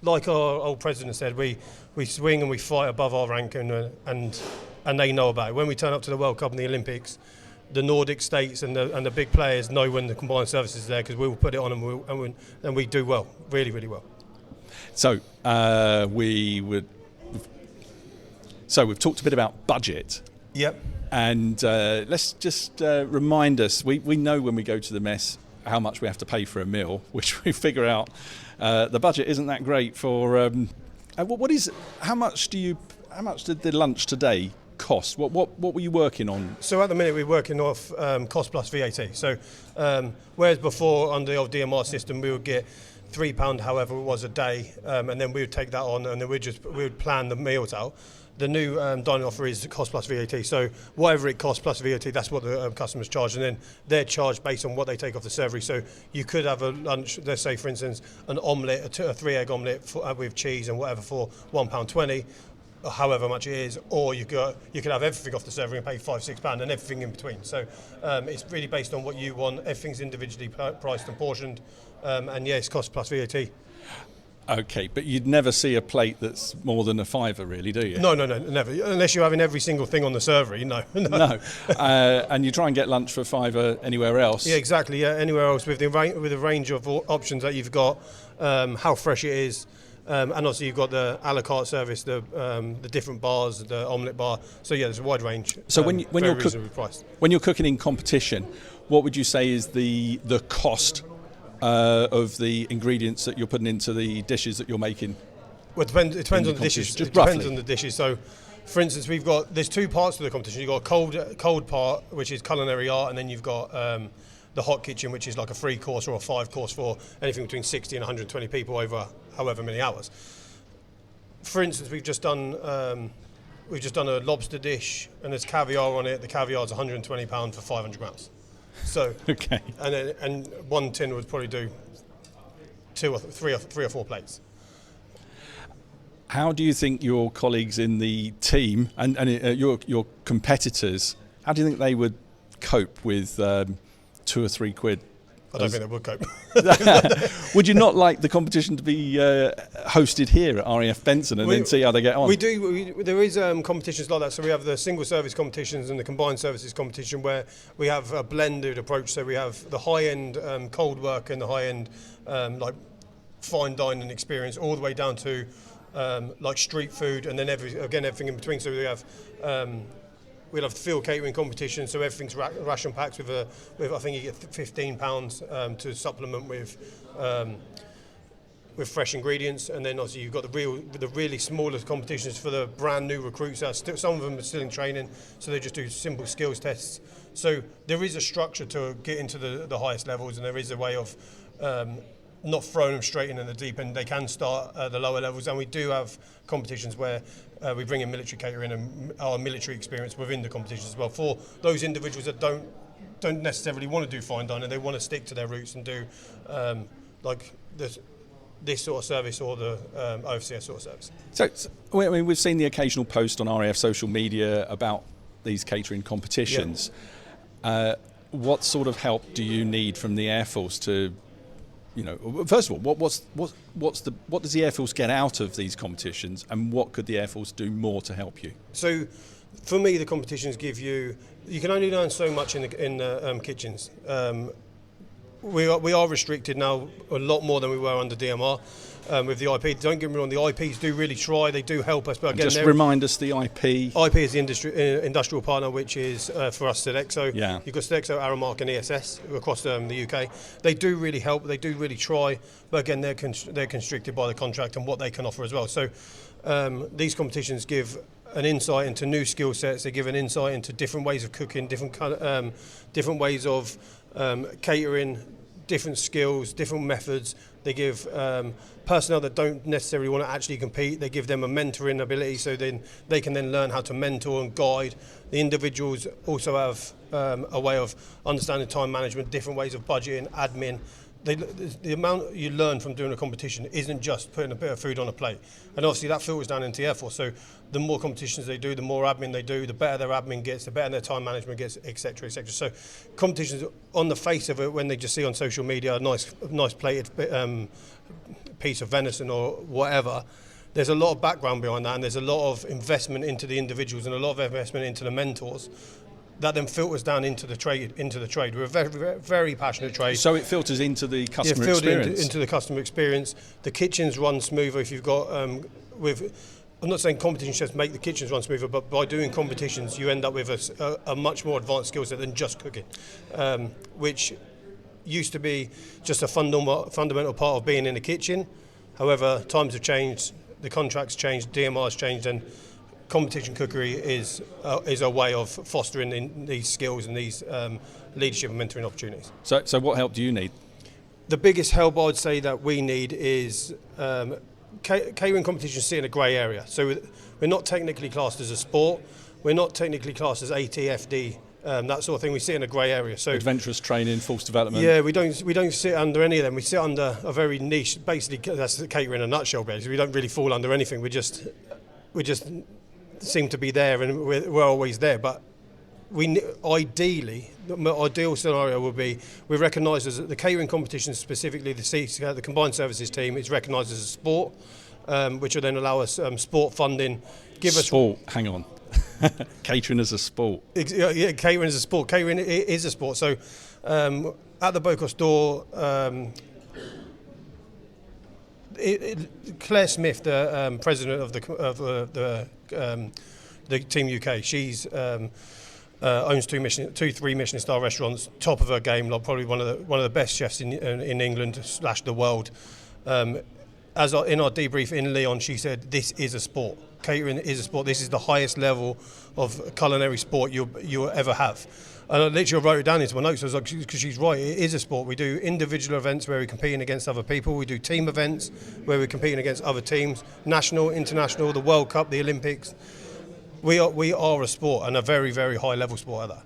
like our old president said, we swing and we fight above our rank, and they know about it. When we turn up to the World Cup and the Olympics, the Nordic states and the big players know when the Combined Services is there, because we will put it on them, and we do well, really, really well. So we've talked a bit about budget. Yep. And let's just remind us, we know when we go to the mess how much we have to pay for a meal, which we figure out the budget isn't that great for. How much did the lunch today cost? What were you working on? So at the minute we're working off cost plus VAT. So whereas before under the old DMR system we would get £3, however it was a day, and then we would take that on, and then we would plan the meals out. The new dining offer is cost plus VAT, so whatever it costs plus VAT, that's what the customers charge, and then they're charged based on what they take off the servery. So you could have a lunch, let's say for instance, an omelette, a 3-egg omelette with cheese and whatever for £1.20, however much it is, or you could have everything off the servery and pay £5-6 and everything in between. So it's really based on what you want. Everything's individually priced and portioned, and it's cost plus VAT. Okay, but you'd never see a plate that's more than £5, really, do you? No, never. Unless you're having every single thing on the servery, no. No. And you try and get lunch for £5 anywhere else. Yeah, exactly. Yeah, anywhere else with the range of options that you've got, how fresh it is, and also you've got the a la carte service, the different bars, the omelette bar. So yeah, there's a wide range. So when you're cooking in competition, what would you say is the cost of the ingredients that you're putting into the dishes that you're making? Well, it depends on the dishes. Just it depends on the dishes. So, for instance, there's 2 parts to the competition. You've got a cold part, which is culinary art, and then you've got the hot kitchen, which is like a 3-course or a 5-course for anything between 60 and 120 people over however many hours. For instance, we've just done a lobster dish, and there's caviar on it. The caviar is £120 for 500 grams. So okay, and one tin would probably do 3 or 4 plates. How do you think your colleagues in the team and your competitors, how do you think they would cope with £2 or £3? I don't think they would cope. Would you not like the competition to be hosted here at RAF Benson and then see how they get on? We do. There is competitions like that. So we have the single service competitions and the combined services competition where we have a blended approach. So we have the high-end cold work and the high-end like fine dining experience all the way down to like street food, and then everything in between. So we have we'll have field catering competition, so everything's ration packs with I think you get £15 to supplement with fresh ingredients, and then obviously you've got the really smallest competitions for the brand new recruits. Some of them are still in training, so they just do simple skills tests. So there is a structure to get into the highest levels, and there is a way of not throwing them straight in the deep end. They can start at the lower levels, and we do have competitions where we bring in military catering and our military experience within the competitions as well for those individuals that don't necessarily want to do fine dining. They want to stick to their roots and do like this sort of service or the OFCS sort of service. So I mean, we've seen the occasional post on RAF social media about these catering competitions. Yeah. What sort of help do you need from the Air Force to, first of all, what does the Air Force get out of these competitions, and what could the Air Force do more to help you? So, for me, the competitions give you can only learn so much in the kitchens. We are restricted now a lot more than we were under DMR with the IP. Don't get me wrong, the IPs do really try. They do help us, but again, just remind us the IP. IP is the industrial partner, which is for us Sodexo. Yeah. You've got Sodexo, Aramark, and ESS across the UK. They do really help. They do really try, but again, they're constricted by the contract and what they can offer as well. So these competitions give an insight into new skill sets. They give an insight into different ways of cooking, different ways of catering, different skills, different methods. They give personnel that don't necessarily want to actually compete, they give them a mentoring ability, so then they can then learn how to mentor and guide. The individuals also have a way of understanding time management, different ways of budgeting, admin. The amount you learn from doing a competition isn't just putting a bit of food on a plate, and obviously that filters down into the Air Force. So the more competitions they do, the more admin they do, the better their admin gets, the better their time management gets, etc., etc. So competitions, on the face of it, when they just see on social media a nice plated piece of venison or whatever, there's a lot of background behind that, and there's a lot of investment into the individuals and a lot of investment into the mentors. That then filters down into the trade. We're a very, very, very passionate trade. So it filters into the customer experience. Into the customer experience. The kitchens run smoother if you've got I'm not saying competition chefs make the kitchens run smoother, but by doing competitions, you end up with a much more advanced skill set than just cooking, which used to be just a fundamental part of being in the kitchen. However, times have changed, the contracts changed, DMR's changed, and competition cookery is a way of fostering these skills and these leadership and mentoring opportunities. So what help do you need? The biggest help I'd say that we need is catering competitions sit in a grey area. So we're not technically classed as a sport. We're not technically classed as ATFD, that sort of thing. We sit in a grey area. So adventurous training, force development. Yeah, we don't sit under any of them. We sit under a very niche. Basically, that's the catering in a nutshell. Basically, we don't really fall under anything. We just seem to be there, and we're always there. But ideally, the ideal scenario would be we're recognised as the catering competition, specifically the combined services team, is recognised as a sport, which will then allow us sport funding. Hang on. Catering as a sport. Yeah, catering as a sport. Catering is a sport. So at the Bocos door, Claire Smith, the president of the Team UK, she's owns two 3 Michelin star restaurants, top of her game, like probably one of the best chefs in England / the world. In our debrief in Lyon, she said this is a sport. Catering is a sport. This is the highest level of culinary sport you'll ever have. And I literally wrote it down into my notes. I was like, because she's right, it is a sport. We do individual events where we're competing against other people. We do team events where we're competing against other teams, national, international, the World Cup, the Olympics. We are a sport, and a very, very high level sport at that.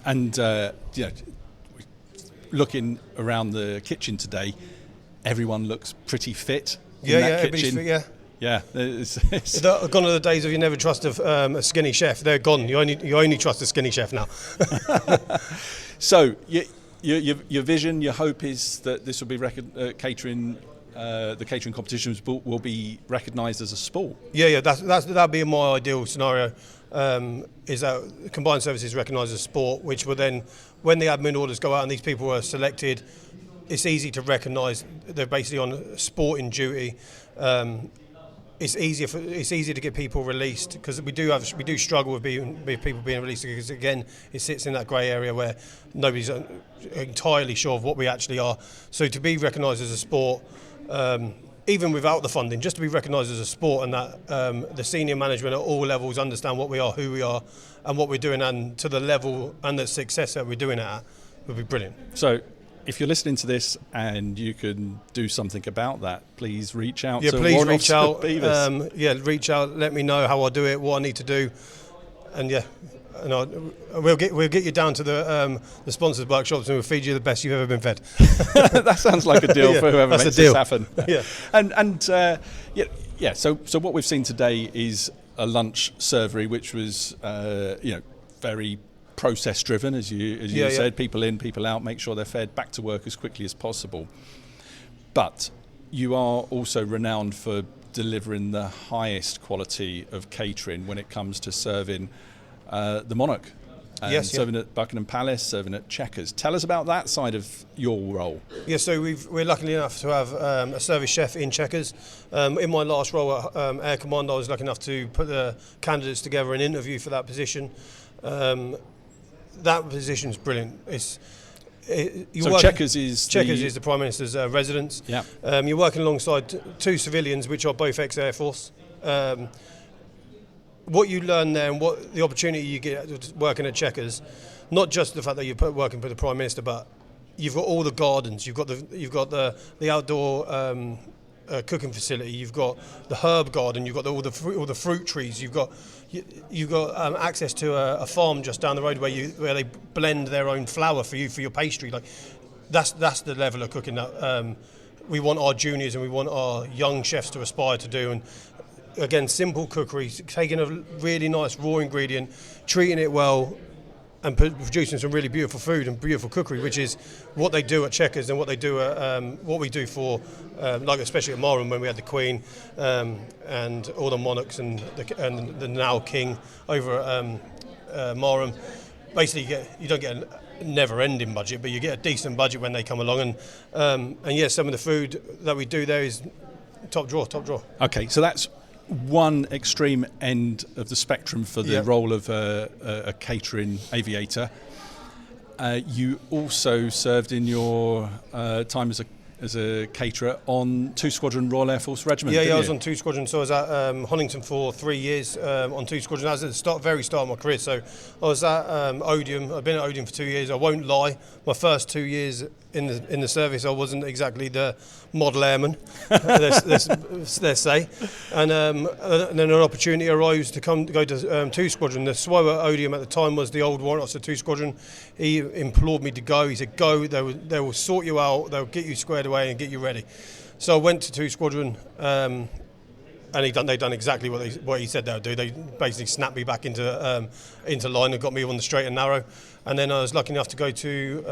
And you know, looking around the kitchen today, everyone looks pretty fit. In that everybody's kitchen. fit, yeah. Yeah, Gone are the days of you never trust a skinny chef. They're gone. You only trust a skinny chef now. So your vision, your hope is that this will be catering. The catering competitions will be recognised as a sport. Yeah, that'd be my ideal scenario. Is that combined services recognised as a sport, which will then, when the admin orders go out and these people are selected, it's easy to recognise they're basically on sporting duty. It's easier to get people released, because we do struggle with people being released, because again it sits in that grey area where nobody's entirely sure of what we actually are. So to be recognised as a sport, even without the funding, just to be recognised as a sport, and that the senior management at all levels understand what we are, who we are, and what we're doing, and to the level and the success that we're doing it at, would be brilliant. So if you're listening to this and you can do something about that, please reach out to Warrant Officer Beavis. Reach out, let me know how I do it, what I need to do, and we'll get you down to the sponsors workshops, and we'll feed you the best you've ever been fed. That sounds like a deal for whoever makes this happen. So what we've seen today is a lunch servery, which was very process driven, as you said. People in, people out, make sure they're fed, back to work as quickly as possible. But you are also renowned for delivering the highest quality of catering when it comes to serving the Monarch. Serving at Buckingham Palace, serving at Chequers. Tell us about that side of your role. Yeah, so we're lucky enough to have a service chef in Chequers. In my last role at Air Command, I was lucky enough to put the candidates together and interview for that position. That position's brilliant. Chequers is the Prime Minister's residence. Yeah. You're working alongside two civilians, which are both ex-Air Force. What you learn there, and what the opportunity you get working at Chequers, not just the fact that you're working for the Prime Minister, but you've got all the gardens, you've got the outdoor cooking facility, you've got the herb garden, you've got all the fruit trees, you've got access to a farm just down the road where they blend their own flour for your pastry. Like that's the level of cooking that we want our juniors and we want our young chefs to aspire to do. And again, simple cookery, taking a really nice raw ingredient, treating it well, and producing some really beautiful food and beautiful cookery, which is what they do at Chequers and what they do at what we do for, like especially at Marham when we had the Queen and all the monarchs and the now King over at Marham. Basically, you don't get a never-ending budget, but you get a decent budget when they come along. And some of the food that we do there is top drawer. Okay, so that's one extreme end of the spectrum for the role of a catering aviator. You also served in your time as as a caterer on 2 Squadron Royal Air Force Regiment. Yeah, I was on 2 Squadron, so I was at Honington for 3 years on 2 Squadron. That was at the very start of my career. So I was at Odium. I've been at Odium for 2 years. I won't lie, my first 2 years in the service, I wasn't exactly the model airman, let's say. And then an opportunity arose to go to 2 Squadron. The SWO at Odium at the time was the old Warrant Officer 2 Squadron. He implored me to go. He said, go, they will sort you out, they'll get you squared away and get you ready. So I went to 2 Squadron, and they'd done exactly what he said they would do. They basically snapped me back into line and got me on the straight and narrow. And then I was lucky enough to go to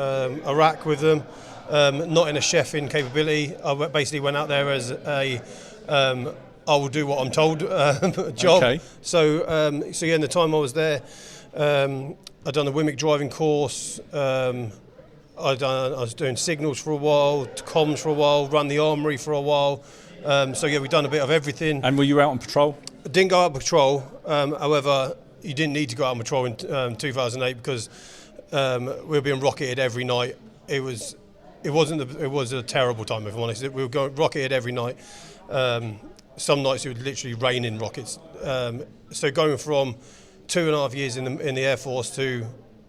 Iraq with them, not in a chef-in capability. I basically went out there as a I will do what I'm told job. Okay. So yeah, in the time I was there, I'd done the WMIC driving course. I was doing signals for a while, comms for a while, run the armoury for a while. So yeah, we've done a bit of everything. And were you out on patrol? I didn't go out on patrol. However, you didn't need to go out on patrol in 2008 because we were being rocketed every night. It was a terrible time, if I'm honest. We were going rocketed every night. Some nights it would literally rain in rockets. So going from 2.5 years in the Air Force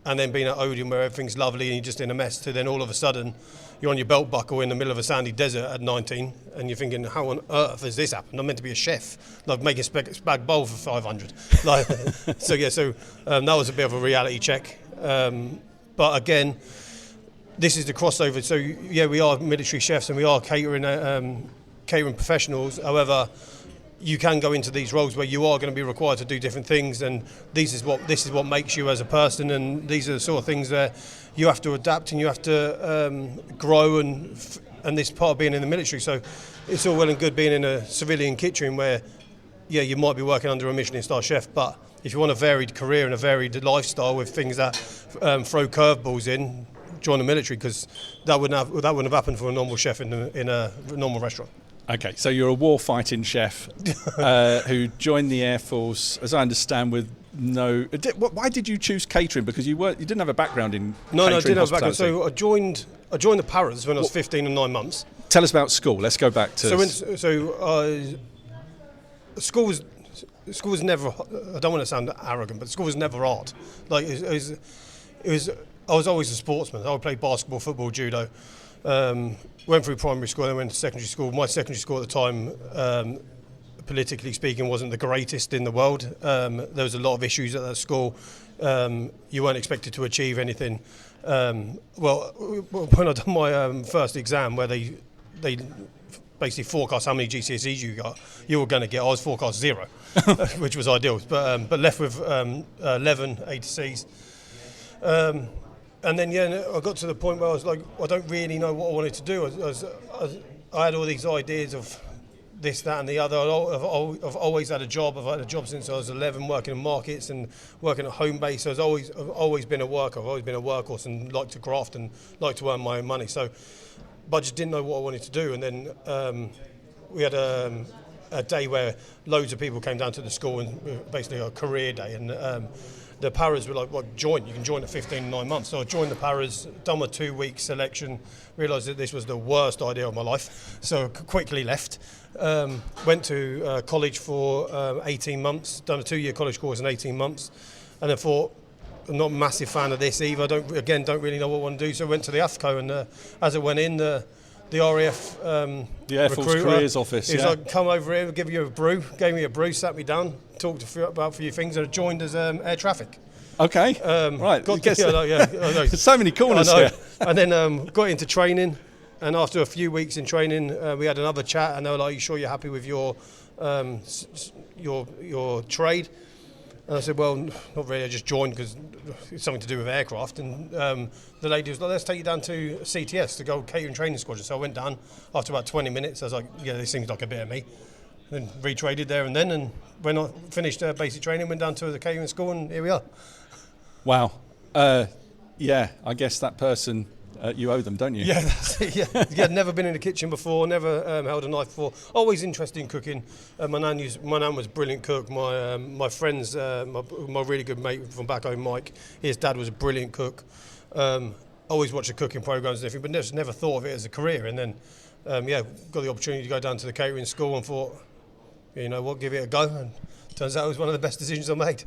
and then being at Odium where everything's lovely and you're just in a mess, to then all of a sudden you're on your belt buckle in the middle of a sandy desert at 19 and you're thinking, how on earth has this happened? I'm meant to be a chef, like making spag bowl for 500. Like, so that was a bit of a reality check. But again, this is the crossover. So yeah, we are military chefs and we are catering professionals. However, you can go into these roles where you are going to be required to do different things, and this is what makes you as a person. And these are the sort of things that you have to adapt and you have to grow, and this part of being in the military. So it's all well and good being in a civilian kitchen where, yeah, you might be working under a Michelin-star chef, but if you want a varied career and a varied lifestyle with things that throw curveballs in, join the military, because that wouldn't have happened for a normal chef in a normal restaurant. Okay, so you're a warfighting chef who joined the Air Force, as I understand, with no. Why did you choose catering? Because you didn't have a background in catering. No, I didn't have a background. So I joined the Paras when I was 15 and 9 months. Tell us about school. Let's go back to. School was never. I don't want to sound arrogant, but school was never hard. Like it was. I was always a sportsman. I would play basketball, football, judo. Went through primary school, then went to secondary school. My secondary school at the time, politically speaking, wasn't the greatest in the world. There was a lot of issues at that school. You weren't expected to achieve anything. When I done my first exam, where they basically forecast how many GCSEs you were going to get, I was forecast 0, which was ideal. But left with 11 A to C's. And then I got to the point where I was like, I don't really know what I wanted to do. I had all these ideas of this, that, and the other. I've always had a job. I've had a job since I was 11, working in markets and working at home base. So I've always been a worker. I've always been a workhorse and liked to graft and liked to earn my own money. So, but I just didn't know what I wanted to do. And then we had a day where loads of people came down to the school, and basically a career day. And the Paras were like, well, join. You can join at 15 and 9 months. So I joined the Paras, done my 2-week selection, realised that this was the worst idea of my life, so quickly left. Went to college for 18 months, done a 2-year college course in 18 months, and then thought, I'm not a massive fan of this either. Don't really know what I want to do. So I went to the AFCO, and as it went in, the RAF the Air Force Careers Office. He was like, come over here, we'll give you a brew. Gave me a brew, sat me down, talked about a few things, and I joined as air traffic. Okay, right. There's so many corners here. And then got into training, and after a few weeks in training, we had another chat, and they were like, "Are you sure you're happy with your trade?" And I said, well, not really, I just joined because it's something to do with aircraft. And the lady was like, let's take you down to CTS to go catering training squadron. So I went down after about 20 minutes. I was like, yeah, this seems like a bit of me. Then retraded there and then. And when I finished basic training, went down to the catering school, and here we are. Wow. Yeah, I guess that person, you owe them, don't you? Yeah, that's it, yeah. Never been in the kitchen before, never held a knife before. Always interested in cooking. My nan was a brilliant cook. My friends, my really good mate from back home, Mike, his dad was a brilliant cook. Always watched the cooking programmes and everything, but never thought of it as a career. And then got the opportunity to go down to the catering school and thought, you know what, give it a go. And turns out it was one of the best decisions I made.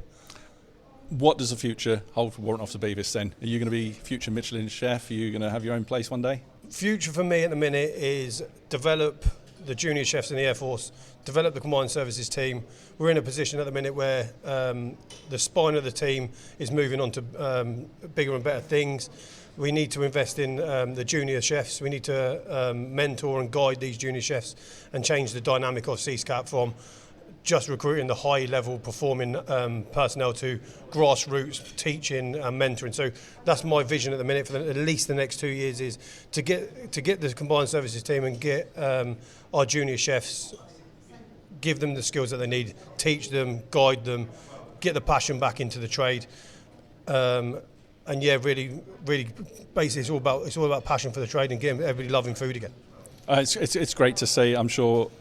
What does the future hold for Warrant Officer Beavis then? Are you going to be future Michelin chef? Are you going to have your own place one day? Future for me at the minute is develop the junior chefs in the Air Force, develop the Combined Services team. We're in a position at the minute where the spine of the team is moving on to bigger and better things. We need to invest in the junior chefs. We need to mentor and guide these junior chefs and change the dynamic of CSCAP from just recruiting the high-level performing personnel to grassroots teaching and mentoring. So that's my vision at the minute for at least the next 2 years, is to get the Combined Services team and get our junior chefs, give them the skills that they need, teach them, guide them, get the passion back into the trade. And yeah, really, basically, it's all about passion for the trade and getting everybody loving food again. It's great to see. I'm sure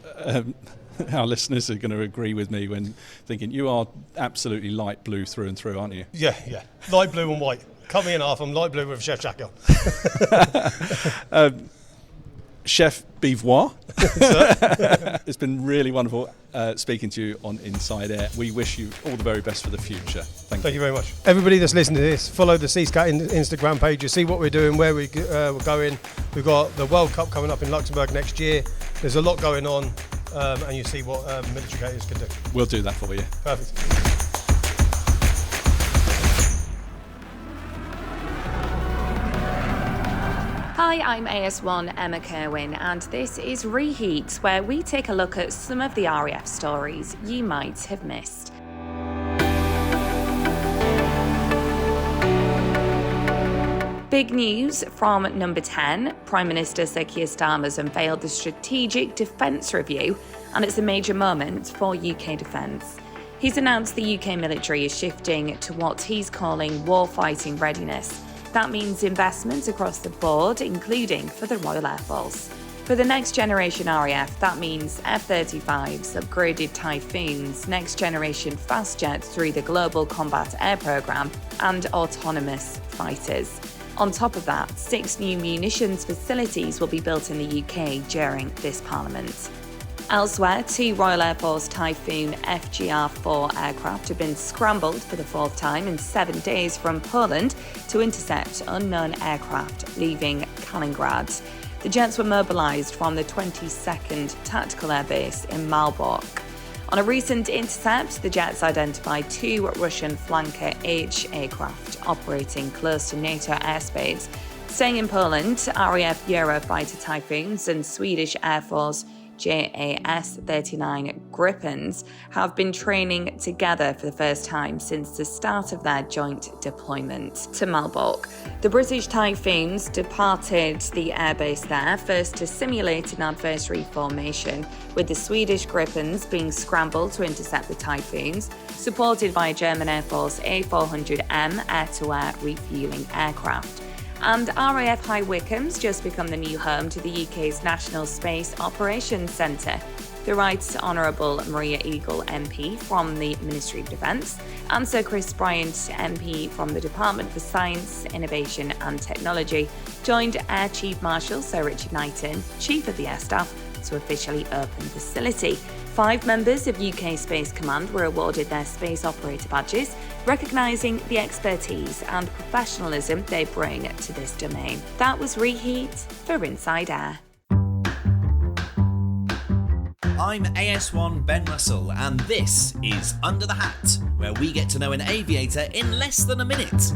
our listeners are going to agree with me when thinking you are absolutely light blue through and through, aren't you? Yeah, light blue and white. Cut me in half. I'm light blue with a chef jacket on. Chef Beavis. It's been really wonderful speaking to you on Inside Air. We wish you all the very best for the future. Thank you very much. Everybody that's listening to this, follow the CSCAT Instagram page. You see what we're doing, where we're going. We've got the World Cup coming up in Luxembourg next year. There's a lot going on, and you see what military caterers can do. We'll do that for you. Perfect. Hi, I'm AS1 Emma Kerwin, and this is Reheat, where we take a look at some of the RAF stories you might have missed. Big news from number 10. Prime Minister Sir Keir Starmer's unveiled the Strategic Defence Review, and it's a major moment for UK defence. He's announced the UK military is shifting to what he's calling warfighting readiness. That means investments across the board, including for the Royal Air Force. For the next generation RAF, that means F-35s, upgraded Typhoons, next generation fast jets through the Global Combat Air Programme, and autonomous fighters. On top of that, 6 new munitions facilities will be built in the UK during this Parliament. Elsewhere, 2 Royal Air Force Typhoon FGR-4 aircraft have been scrambled for the 4th time in 7 days from Poland to intercept unknown aircraft leaving Kaliningrad. The jets were mobilised from the 22nd Tactical Air Base in Malbork. On a recent intercept, the jets identified 2 Russian Flanker H aircraft operating close to NATO airspace. Staying in Poland, RAF Eurofighter Typhoons and Swedish Air Force JAS-39 Gripens have been training together for the first time since the start of their joint deployment to Malbork. The British Typhoons departed the airbase there first to simulate an adversary formation, with the Swedish Gripens being scrambled to intercept the Typhoons, supported by a German Air Force A400M air-to-air refuelling aircraft. And RAF High Wycombe's just become the new home to the UK's National Space Operations Centre. The Right Honourable Maria Eagle MP from the Ministry of Defence and Sir Chris Bryant MP from the Department for Science, Innovation and Technology joined Air Chief Marshal Sir Richard Knighton, Chief of the Air Staff, to officially open the facility. 5 members of UK Space Command were awarded their Space Operator badges, recognising the expertise and professionalism they bring to this domain. That was Reheat for Inside Air. I'm AS1 Ben Russell, and this is Under the Hat, where we get to know an aviator in less than a minute.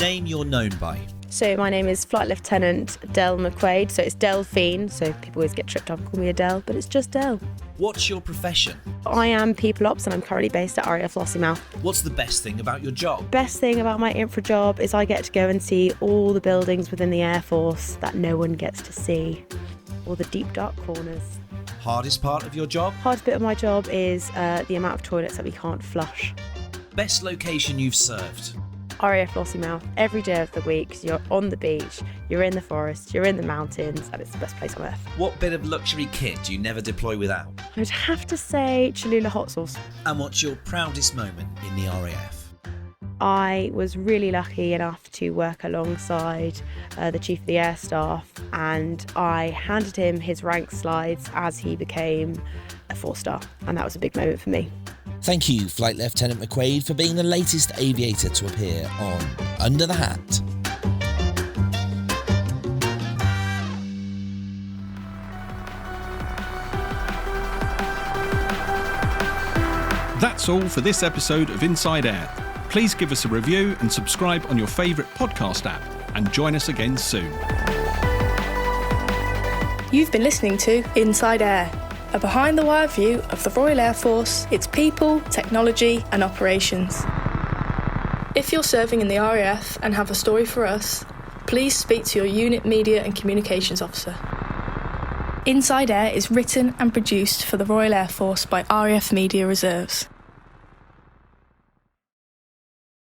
Name you're known by. So my name is Flight Lieutenant Del McQuaid, so it's Delphine, so people always get tripped up and call me Adele, but it's just Del. What's your profession? I am People Ops and I'm currently based at RAF Lossiemouth. What's the best thing about your job? Best thing about my infra job is I get to go and see all the buildings within the Air Force that no one gets to see, all the deep dark corners. Hardest part of your job? Hardest bit of my job is the amount of toilets that we can't flush. Best location you've served? RAF Lossiemouth, every day of the week. So you're on the beach, you're in the forest, you're in the mountains, and it's the best place on earth. What bit of luxury kit do you never deploy without? I'd have to say Cholula hot sauce. And what's your proudest moment in the RAF? I was really lucky enough to work alongside the Chief of the Air Staff, and I handed him his rank slides as he became a 4-star, and that was a big moment for me. Thank you, Flight Lieutenant McQuaid, for being the latest aviator to appear on Under the Hat. That's all for this episode of Inside Air. Please give us a review and subscribe on your favourite podcast app, and join us again soon. You've been listening to Inside Air, a behind-the-wire view of the Royal Air Force, its people, technology and operations. If you're serving in the RAF and have a story for us, please speak to your unit media and communications officer. Inside Air is written and produced for the Royal Air Force by RAF Media Reserves.